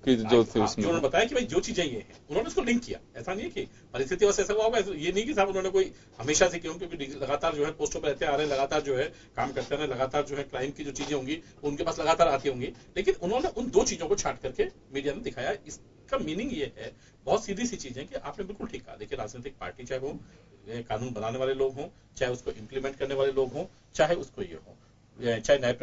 की जो थे उसमें जो उन्होंने बताया कि भाई जो चीजें ये हैं, उन्होंने उसको लिंक किया। ऐसा नहीं है कि परिस्थिति वैसे ऐसा हुआ होगा, ये नहीं कि साहब उन्होंने कोई हमेशा से, क्योंकि लगातार जो है पोस्टों पर रहते आ रहे हैं, लगातार जो है काम करते रहे, लगातार जो है क्राइम की जो चीजें होंगी उनके पास लगातार आती होंगी, लेकिन उन्होंने उन दो चीजों को छाट करके मीडिया ने दिखाया। इसका मीनिंग ये है, बहुत सीधी सी चीज है कि आपने बिल्कुल ठीक कहा। देखिए, राजनीतिक पार्टी चाहे वो कानून बनाने वाले लोग हों, चाहे उसको इंप्लीमेंट करने वाले लोग हों, चाहे उसको ये हो, चाहे न्यायिक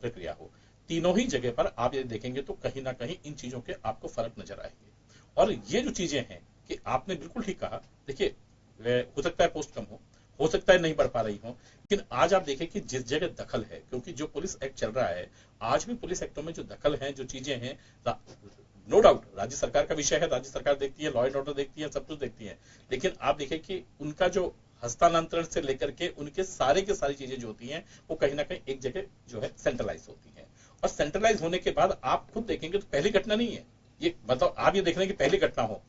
प्रक्रिया हो, तीनों ही जगह पर आप ये देखेंगे तो कहीं ना कहीं इन चीजों के आपको फर्क नजर आएंगे। और ये जो चीजें हैं कि आपने बिल्कुल ठीक कहा, देखिए हो सकता है पोस्ट कम हो सकता है नहीं बढ़ पा रही हो, लेकिन आज आप देखें कि जिस जगह दखल है, क्योंकि जो पुलिस एक्ट चल रहा है, आज भी पुलिस एक्टों में जो दखल है, जो चीजें हैं, नो डाउट राज्य सरकार का विषय है, राज्य सरकार देखती है, लॉ एंड ऑर्डर देखती है, सब कुछ देखती है, लेकिन आप देखें कि उनका जो हस्तांतरण से लेकर के उनके सारे के सारी चीजें जो होती हैं, वो कहीं ना कहीं एक जगह जो है सेंट्रलाइज होती है। और सेंट्रलाइज होने के बाद आप खुद देखेंगे तो पहली घटना नहीं है ये, मतलब आप ये देख रहे हैं कि पहली घटना हो,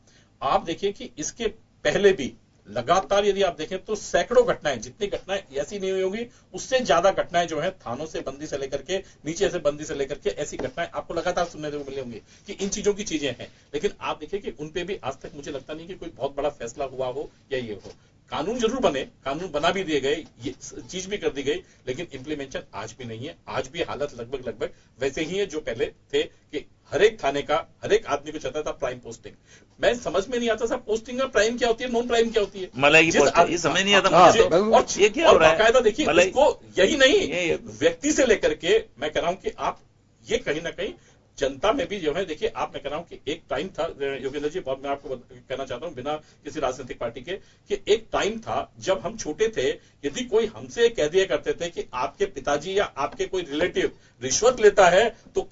आप देखिए कि इसके पहले भी लगातार यदि आप देखें तो सैकड़ों घटनाएं, जितनी घटनाएं ऐसी नहीं हुई होंगी, उससे ज्यादा घटनाएं जो है थानों से बंदी से लेकर के, नीचे से बंदी से लेकर के, ऐसी घटनाएं आपको लगातार सुनने को मिली होंगी कि इन चीजों की चीजें हैं। लेकिन आप देखिए कि उनपे भी आज तक मुझे लगता नहीं कि कोई बहुत बड़ा फैसला हुआ हो या ये हो। कानून जरूर बने, कानून बना भी दिए गए, ये चीज भी कर दी गई, लेकिन इंप्लीमेंटेशन आज भी नहीं है। आज भी हालत लगभग वैसे ही है जो पहले थे कि हर एक थाने का हर एक आदमी को चाहता था प्राइम पोस्टिंग। मैं समझ में नहीं आता साहब, पोस्टिंग में प्राइम क्या होती है, नॉन प्राइम क्या होती है, मलाई की पोस्टिंग, ये समझ नहीं आता मुझे। और ये क्या हो रहा है? बाकायदा देखिए उसको, यही नहीं व्यक्ति से लेकर के, मैं कह रहा हूं कि आप ये कहीं ना कहीं जनता में भी जो है, देखिए आप, मैं कह रहा हूं कि एक टाइम था योगेंद्र जी, बहुत मैं आपको कहना चाहता हूं बिना किसी राजनीतिक पार्टी के, कि एक टाइम था जब हम छोटे थे, यदि कोई हमसे कह दिया करते थे कि आपके पिताजी या आपके कोई रिलेटिव रिश्वत लेता है, तो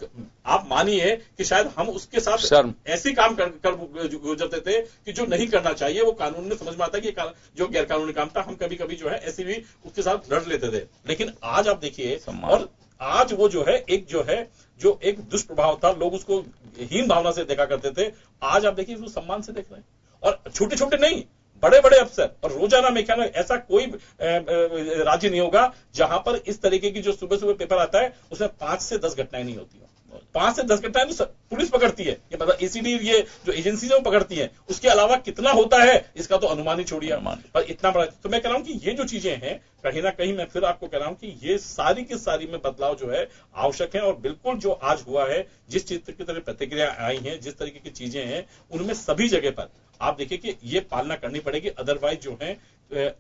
आप मानिए कि शायद हम उसके साथ ऐसे काम कर गुजरते थे कि जो नहीं करना चाहिए, वो कानून में समझ में आता है कि जो गैर कानूनी काम था, हम कभी कभी जो है ऐसे भी उसके साथ लड़ लेते थे। लेकिन आज आप देखिए, और आज वो जो है जो एक दुष्प्रभाव था, लोग उसको हीन भावना से देखा करते थे, आज आप देखिए उसको सम्मान से देख रहे हैं। और छोटे छोटे नहीं, बड़े बड़े अफसर, और रोजाना में क्या ऐसा कोई राज्य नहीं होगा जहां पर इस तरीके की जो सुबह सुबह पेपर आता है उसमें 5 से 10 घटनाएं नहीं होती हो। 5 से 10 घंटा तो पुलिस पकड़ती है, ये मतलब एसीडी ये जो एजेंसी है वो पकड़ती है, उसके अलावा कितना होता है इसका तो अनुमान ही छोड़िए, पर इतना बड़ा। तो मैं कह रहा हूं कि ये जो चीजें हैं कहीं ना कहीं मैं फिर आपको कह रहा हूं कि ये सारी की सारी में बदलाव जो है आवश्यक है, और बिल्कुल जो आज हुआ है, जिस चीज की तरह प्रतिक्रिया आई है, जिस तरीके की चीजें हैं, उनमें सभी जगह पर आप देखिए कि ये पालना करनी पड़ेगी, अदरवाइज जो है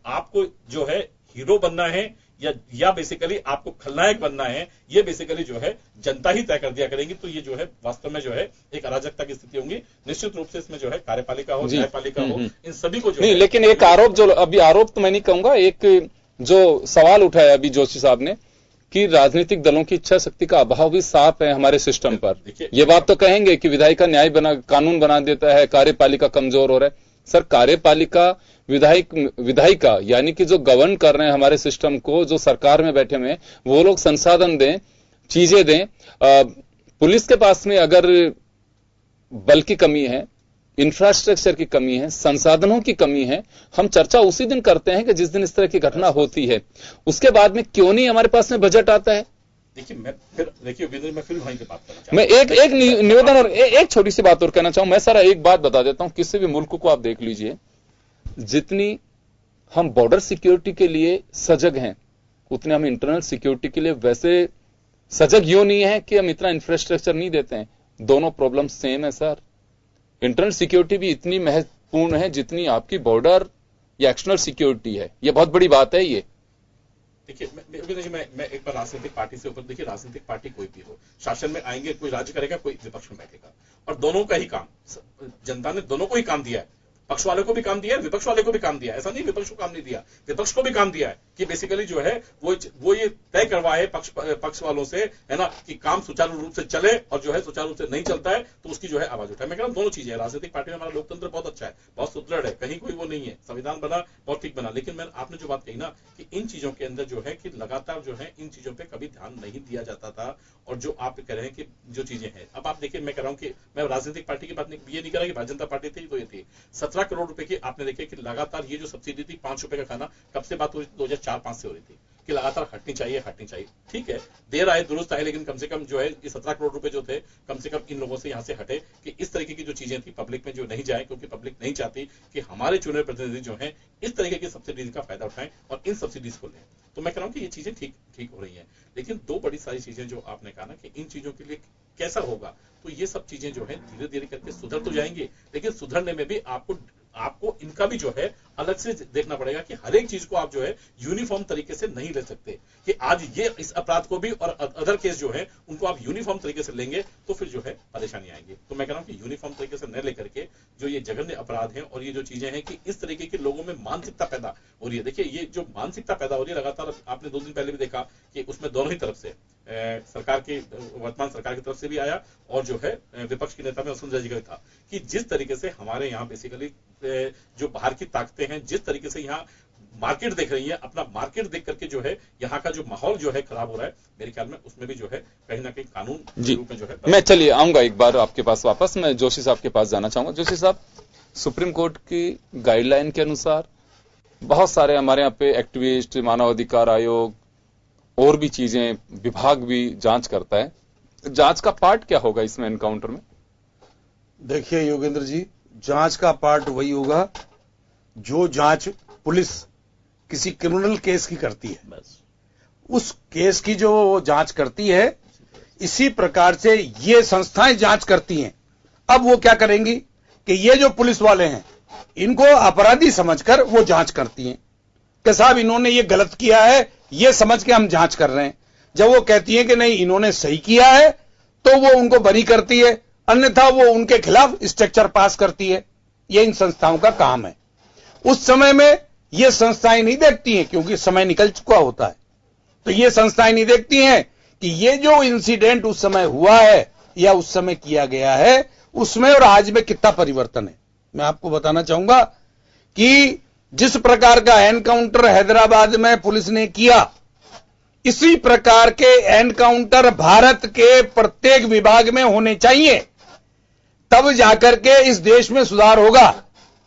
आपको जो है हीरो बनना है या बेसिकली आपको खलनायक बनना है, ये बेसिकली जो है जनता ही तय कर दिया करेंगी। तो ये जो है वास्तव में जो है एक अराजकता की स्थिति होंगी। निश्चित रूप से इसमें जो है कार्यपालिका हो, न्यायपालिका हो, इन सभी को जो नहीं, लेकिन एक आरोप जो अभी आरोप तो मैं नहीं कहूंगा, एक जो सवाल उठाया अभी जोशी साहब ने कि राजनीतिक दलों की इच्छा शक्ति का अभाव भी साफ है हमारे सिस्टम पर। ये बात तो कहेंगे कि विधायिका कानून बना देता है, कार्यपालिका कमजोर हो रहा है। सर, कार्यपालिका विधायिका यानी कि जो गवर्न कर रहे हैं हमारे सिस्टम को, जो सरकार में बैठे हुए हैं, वो लोग संसाधन दें, चीजें दें। पुलिस के पास में अगर बल की कमी है, इंफ्रास्ट्रक्चर की कमी है, संसाधनों की कमी है, हम चर्चा उसी दिन करते हैं कि जिस दिन इस तरह की घटना होती है। उसके बाद में क्यों नहीं हमारे पास में बजट आता है? मैं फिर वहीं पे बात करना मैं एक निवेदन और एक छोटी सी बात और कहना चाहूं। मैं सारा एक बात बता देता हूं, किसी भी मुल्क को आप देख लीजिए, जितनी हम बॉर्डर सिक्योरिटी के लिए सजग हैं, उतने हम इंटरनल सिक्योरिटी के लिए वैसे सजग यूं नहीं है कि हम इतना इंफ्रास्ट्रक्चर नहीं देते हैं। दोनों प्रॉब्लम सेम है सर। इंटरनल सिक्योरिटी भी इतनी महत्वपूर्ण है जितनी आपकी बॉर्डर या एक्सटर्नल सिक्योरिटी है। यह बहुत बड़ी बात है। ये देखिए, मैं एक बार राजनीतिक पार्टी से ऊपर, देखिए राजनीतिक पार्टी कोई भी हो, शासन में आएंगे, कोई राज्य करेगा, कोई विपक्ष में बैठेगा, और दोनों का ही काम, जनता ने दोनों को ही काम दिया है। पक्ष वाले को भी काम दिया है, विपक्ष वाले को भी काम दिया है। ऐसा नहीं विपक्ष को काम नहीं दिया, विपक्ष को भी काम दिया है कि बेसिकली जो है वो ये तय करवाए पक्ष वालों से, है ना, कि काम सुचारू रूप से चले, और जो है सुचारू रूप से नहीं चलता है तो उसकी जो है आवाज उठाए। मैं कह रहा हूं दोनों चीजें हैं। राजनीतिक पार्टी में हमारा लोकतंत्र बहुत अच्छा है, बहुत सुदृढ़ है, कहीं कोई वो नहीं है, संविधान बना बहुत ठीक बना, लेकिन आपने जो बात कही ना कि इन चीजों के अंदर जो है कि लगातार जो है इन चीजों पर कभी ध्यान नहीं दिया जाता था। और जो आप कह रहे हैं कि जो चीजें हैं, अब आप देखिए, मैं कह रहा हूं कि मैं राजनीतिक पार्टी की बात ये नहीं कर रहा कि भारतीय जनता पार्टी थी तो ये थी। 17 करोड़ रुपए की आपने देखे कि लगातार ये जो सब्सिडी थी 5 रुपए का खाना, कब से बात हो रही, 2004-5 से हो रही थी कि लगातार हटनी चाहिए। ठीक है, देर आए दुरुस्त आए, लेकिन कम से कम जो है ये 17 करोड़ रुपए जो थे, कम से कम इन लोगों से यहां से हटे कि इस तरीके की जो चीजें थी पब्लिक में जो नहीं जाए, क्योंकि पब्लिक नहीं चाहती कि हमारे चुने प्रतिनिधि जो है इस तरीके की सब्सिडीज का फायदा उठाएं और इन सब्सिडीज को लें। तो मैं कह रहा हूं कि ये चीजें ठीक हो रही हैं, लेकिन दो बड़ी सारी चीजें जो आपने कहा ना कि इन चीजों के लिए कैसा होगा, तो ये सब चीजें जो है धीरे धीरे करके सुधर तो जाएंगी, लेकिन सुधरने में भी आपको इनका भी जो है अलग से देखना पड़ेगा कि हर एक चीज को आप जो है यूनिफॉर्म तरीके से नहीं ले सकते कि आज ये इस अपराध को भी और अदर केस जो है उनको आप यूनिफॉर्म तरीके से लेंगे तो फिर जो है परेशानी आएगी। तो मैं कह रहा हूं कि यूनिफॉर्म तरीके से न लेकर के जो ये जघन्य अपराध हैं और ये जो चीजें हैं कि इस तरीके के लोगों में मानसिकता पैदा हो रही है। देखिए, ये जो मानसिकता पैदा हो रही है लगातार, आपने 2 दिन पहले भी देखा कि उसमें दोनों ही तरफ से सरकार की, वर्तमान सरकार की तरफ से भी आया और जो है विपक्ष के नेता में वसुंधरा जी का था कि जिस तरीके से हमारे यहाँ बेसिकली जो बाहर की ताकतें हैं, जिस तरीके से यहाँ मार्केट देख रही है, अपना मार्केट देख करके जो है यहाँ का जो माहौल जो है खराब हो रहा है, मेरे ख्याल में उसमें भी जो है कहीं ना कहीं कानून के रूप में जो है। मैं चलिए आऊंगा एक बार आपके पास वापस। मैं जोशी साहब के पास जाना चाहूंगा। जोशी साहब, सुप्रीम कोर्ट की गाइडलाइन के अनुसार बहुत सारे हमारे यहाँ पे एक्टिविस्ट, मानवाधिकार आयोग और भी चीजें, विभाग भी जांच करता है। जांच का पार्ट क्या होगा इसमें एनकाउंटर में? देखिए योगेंद्र जी, जांच का पार्ट वही होगा जो जांच पुलिस किसी क्रिमिनल केस की करती है, बस उस केस की जो जांच करती है, इसी प्रकार से ये संस्थाएं जांच करती हैं। अब वो क्या करेंगी कि ये जो पुलिस वाले हैं इनको अपराधी समझकर वो जांच करती हैं कि साहब इन्होंने ये गलत किया है, ये समझ के हम जांच कर रहे हैं। जब वो कहती है कि नहीं इन्होंने सही किया है तो वो उनको बरी करती है, अन्यथा वो उनके खिलाफ स्ट्रक्चर पास करती है। ये इन संस्थाओं का काम है। उस समय में ये संस्थाएं नहीं देखती हैं, क्योंकि समय निकल चुका होता है, तो ये संस्थाएं नहीं देखती हैं कि ये जो इंसिडेंट उस समय हुआ है या उस समय किया गया है उसमें और आज में कितना परिवर्तन है। मैं आपको बताना चाहूंगा कि जिस प्रकार का एनकाउंटर हैदराबाद में पुलिस ने किया, इसी प्रकार के एनकाउंटर भारत के प्रत्येक विभाग में होने चाहिए, तब जाकर के इस देश में सुधार होगा।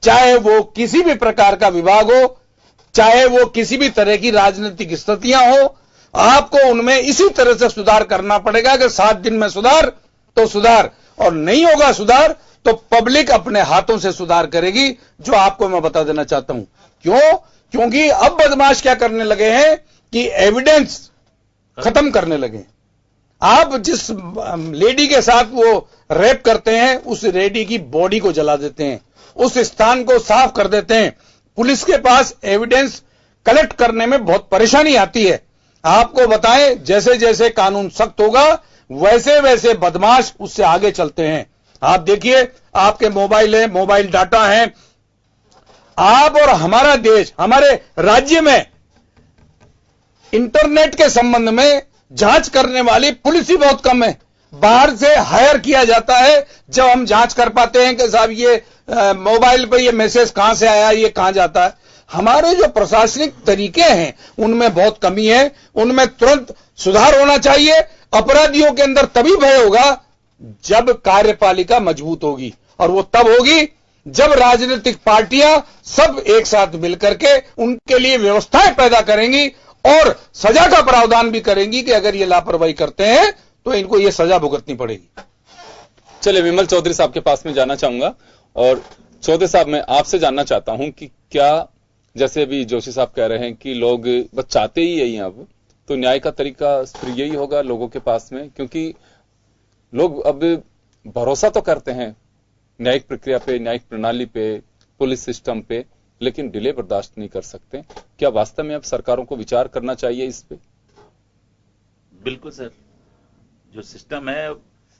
चाहे वो किसी भी प्रकार का विभाग हो, चाहे वो किसी भी तरह की राजनीतिक स्थितियां हो, आपको उनमें इसी तरह से सुधार करना पड़ेगा कि 7 दिन में सुधार तो सुधार, और नहीं होगा सुधार तो पब्लिक अपने हाथों से सुधार करेगी, जो आपको मैं बता देना चाहता हूं। क्यों? क्योंकि अब बदमाश क्या करने लगे हैं कि एविडेंस खत्म करने लगे। आप जिस लेडी के साथ वो रेप करते हैं उस लेडी की बॉडी को जला देते हैं, उस स्थान को साफ कर देते हैं। पुलिस के पास एविडेंस कलेक्ट करने में बहुत परेशानी आती है। आपको बताएं, जैसे जैसे कानून सख्त होगा वैसे वैसे बदमाश उससे आगे चलते हैं। आप देखिए, आपके मोबाइल है, मोबाइल डाटा है, आप और हमारा देश, हमारे राज्य में इंटरनेट के संबंध में जांच करने वाली पुलिस ही बहुत कम है। बाहर से हायर किया जाता है जब हम जांच कर पाते हैं कि साहब ये मोबाइल पे ये मैसेज कहां से आया, ये कहां जाता है। हमारे जो प्रशासनिक तरीके हैं उनमें बहुत कमी है, उनमें तुरंत सुधार होना चाहिए। अपराधियों के अंदर तभी भय होगा जब कार्यपालिका मजबूत होगी, और वो तब होगी जब राजनीतिक पार्टियां सब एक साथ मिलकर के उनके लिए व्यवस्थाएं पैदा करेंगी और सजा का प्रावधान भी करेंगी कि अगर ये लापरवाही करते हैं तो इनको ये सजा भुगतनी पड़ेगी। चलिए, विमल चौधरी साहब के पास में जाना चाहूंगा, और चौधरी साहब मैं आपसे जानना चाहता हूं कि क्या, जैसे अभी जोशी साहब कह रहे हैं कि लोग बस चाहते ही यही, अब तो न्याय का तरीका फिर यही होगा लोगों के पास में, क्योंकि लोग अब भरोसा तो करते हैं न्यायिक प्रक्रिया पे, न्यायिक प्रणाली पे, पुलिस सिस्टम पे, लेकिन डिले बर्दाश्त नहीं कर सकते। क्या वास्तव में अब सरकारों को विचार करना चाहिए इस पे? बिल्कुल सर, जो सिस्टम है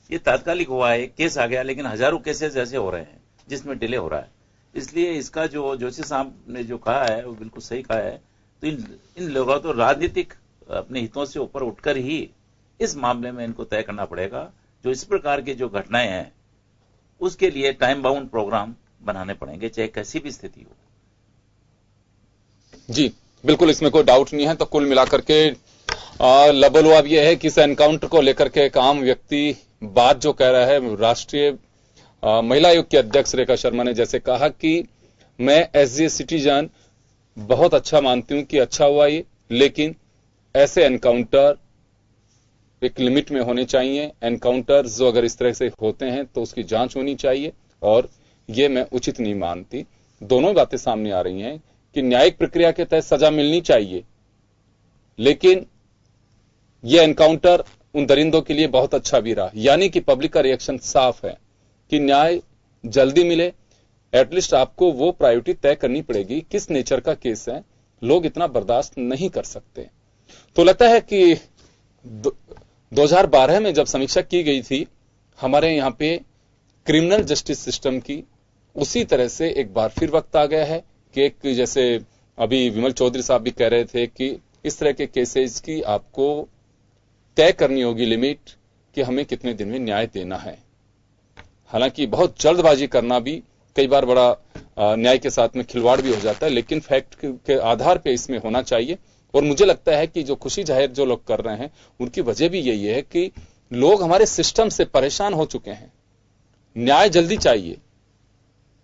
ये तात्कालिक हुआ है, केस आ गया, लेकिन हजारों केसेस ऐसे हो रहे हैं जिसमें डिले हो रहा है। इसलिए इसका जो जोशी साहब ने जो कहा है वो बिल्कुल सही कहा है। तो इन लोगों तो राजनीतिक अपने हितों से ऊपर उठकर ही इस मामले में इनको तय करना पड़ेगा। जो इस प्रकार की जो घटनाएं हैं उसके लिए टाइम बाउंड प्रोग्राम बनाने पड़ेंगे, चाहे कैसी भी स्थिति हो। जी बिल्कुल, इसमें कोई डाउट नहीं है। तो कुल मिलाकर के लबोलुआब यह है कि इस एनकाउंटर को लेकर के एक आम व्यक्ति बात जो कह रहा है, राष्ट्रीय महिला आयोग की अध्यक्ष रेखा शर्मा ने जैसे कहा कि मैं एज ए सिटीजन बहुत अच्छा मानती हूं कि अच्छा हुआ ये, लेकिन ऐसे एनकाउंटर एक लिमिट में होने चाहिए। एनकाउंटर जो अगर इस तरह से होते हैं तो उसकी जांच होनी चाहिए, और ये मैं उचित नहीं मानती। दोनों बातें सामने आ रही हैं कि न्यायिक प्रक्रिया के तहत सजा मिलनी चाहिए, लेकिन यह एनकाउंटर उन दरिंदों के लिए बहुत अच्छा भी रहा। यानी कि पब्लिक का रिएक्शन साफ है कि न्याय जल्दी मिले। एटलीस्ट आपको वो प्रायोरिटी तय करनी पड़ेगी किस नेचर का केस है, लोग इतना बर्दाश्त नहीं कर सकते। तो लगता है कि 2012 में जब समीक्षा की गई थी हमारे यहां पे क्रिमिनल जस्टिस सिस्टम की, उसी तरह से एक बार फिर वक्त आ गया है कि एक, जैसे अभी विमल चौधरी साहब भी कह रहे थे कि इस तरह के केसेस की आपको तय करनी होगी लिमिट कि हमें कितने दिन में न्याय देना है। हालांकि बहुत जल्दबाजी करना भी कई बार बड़ा न्याय के साथ में खिलवाड़ भी हो जाता है, लेकिन फैक्ट के आधार पे इसमें होना चाहिए। और मुझे लगता है कि जो खुशी जाहिर जो लोग कर रहे हैं उनकी वजह भी यही है कि लोग हमारे सिस्टम से परेशान हो चुके हैं, न्याय जल्दी चाहिए,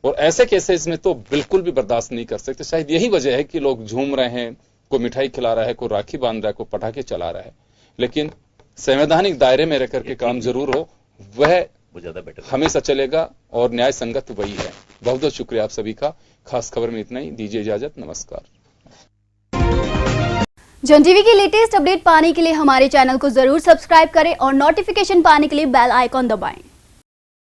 और ऐसे केसेस में तो बिल्कुल भी बर्दाश्त नहीं कर सकते। शायद यही वजह है कि लोग झूम रहे हैं, कोई मिठाई खिला रहा है, कोई राखी बांध रहा है, कोई पटाखे चला रहा है, लेकिन संवैधानिक दायरे में रह करके काम जरूर हो, वह ज्यादा बेटर हमेशा चलेगा और न्याय संगत वही है। बहुत बहुत शुक्रिया आप सभी का। खास खबर में इतना ही, दीजिए इजाजत, नमस्कार। जन टीवी की लेटेस्ट अपडेट पाने के लिए हमारे चैनल को जरूर सब्सक्राइब करें और नोटिफिकेशन पाने के लिए बेल आइकॉन दबाएं।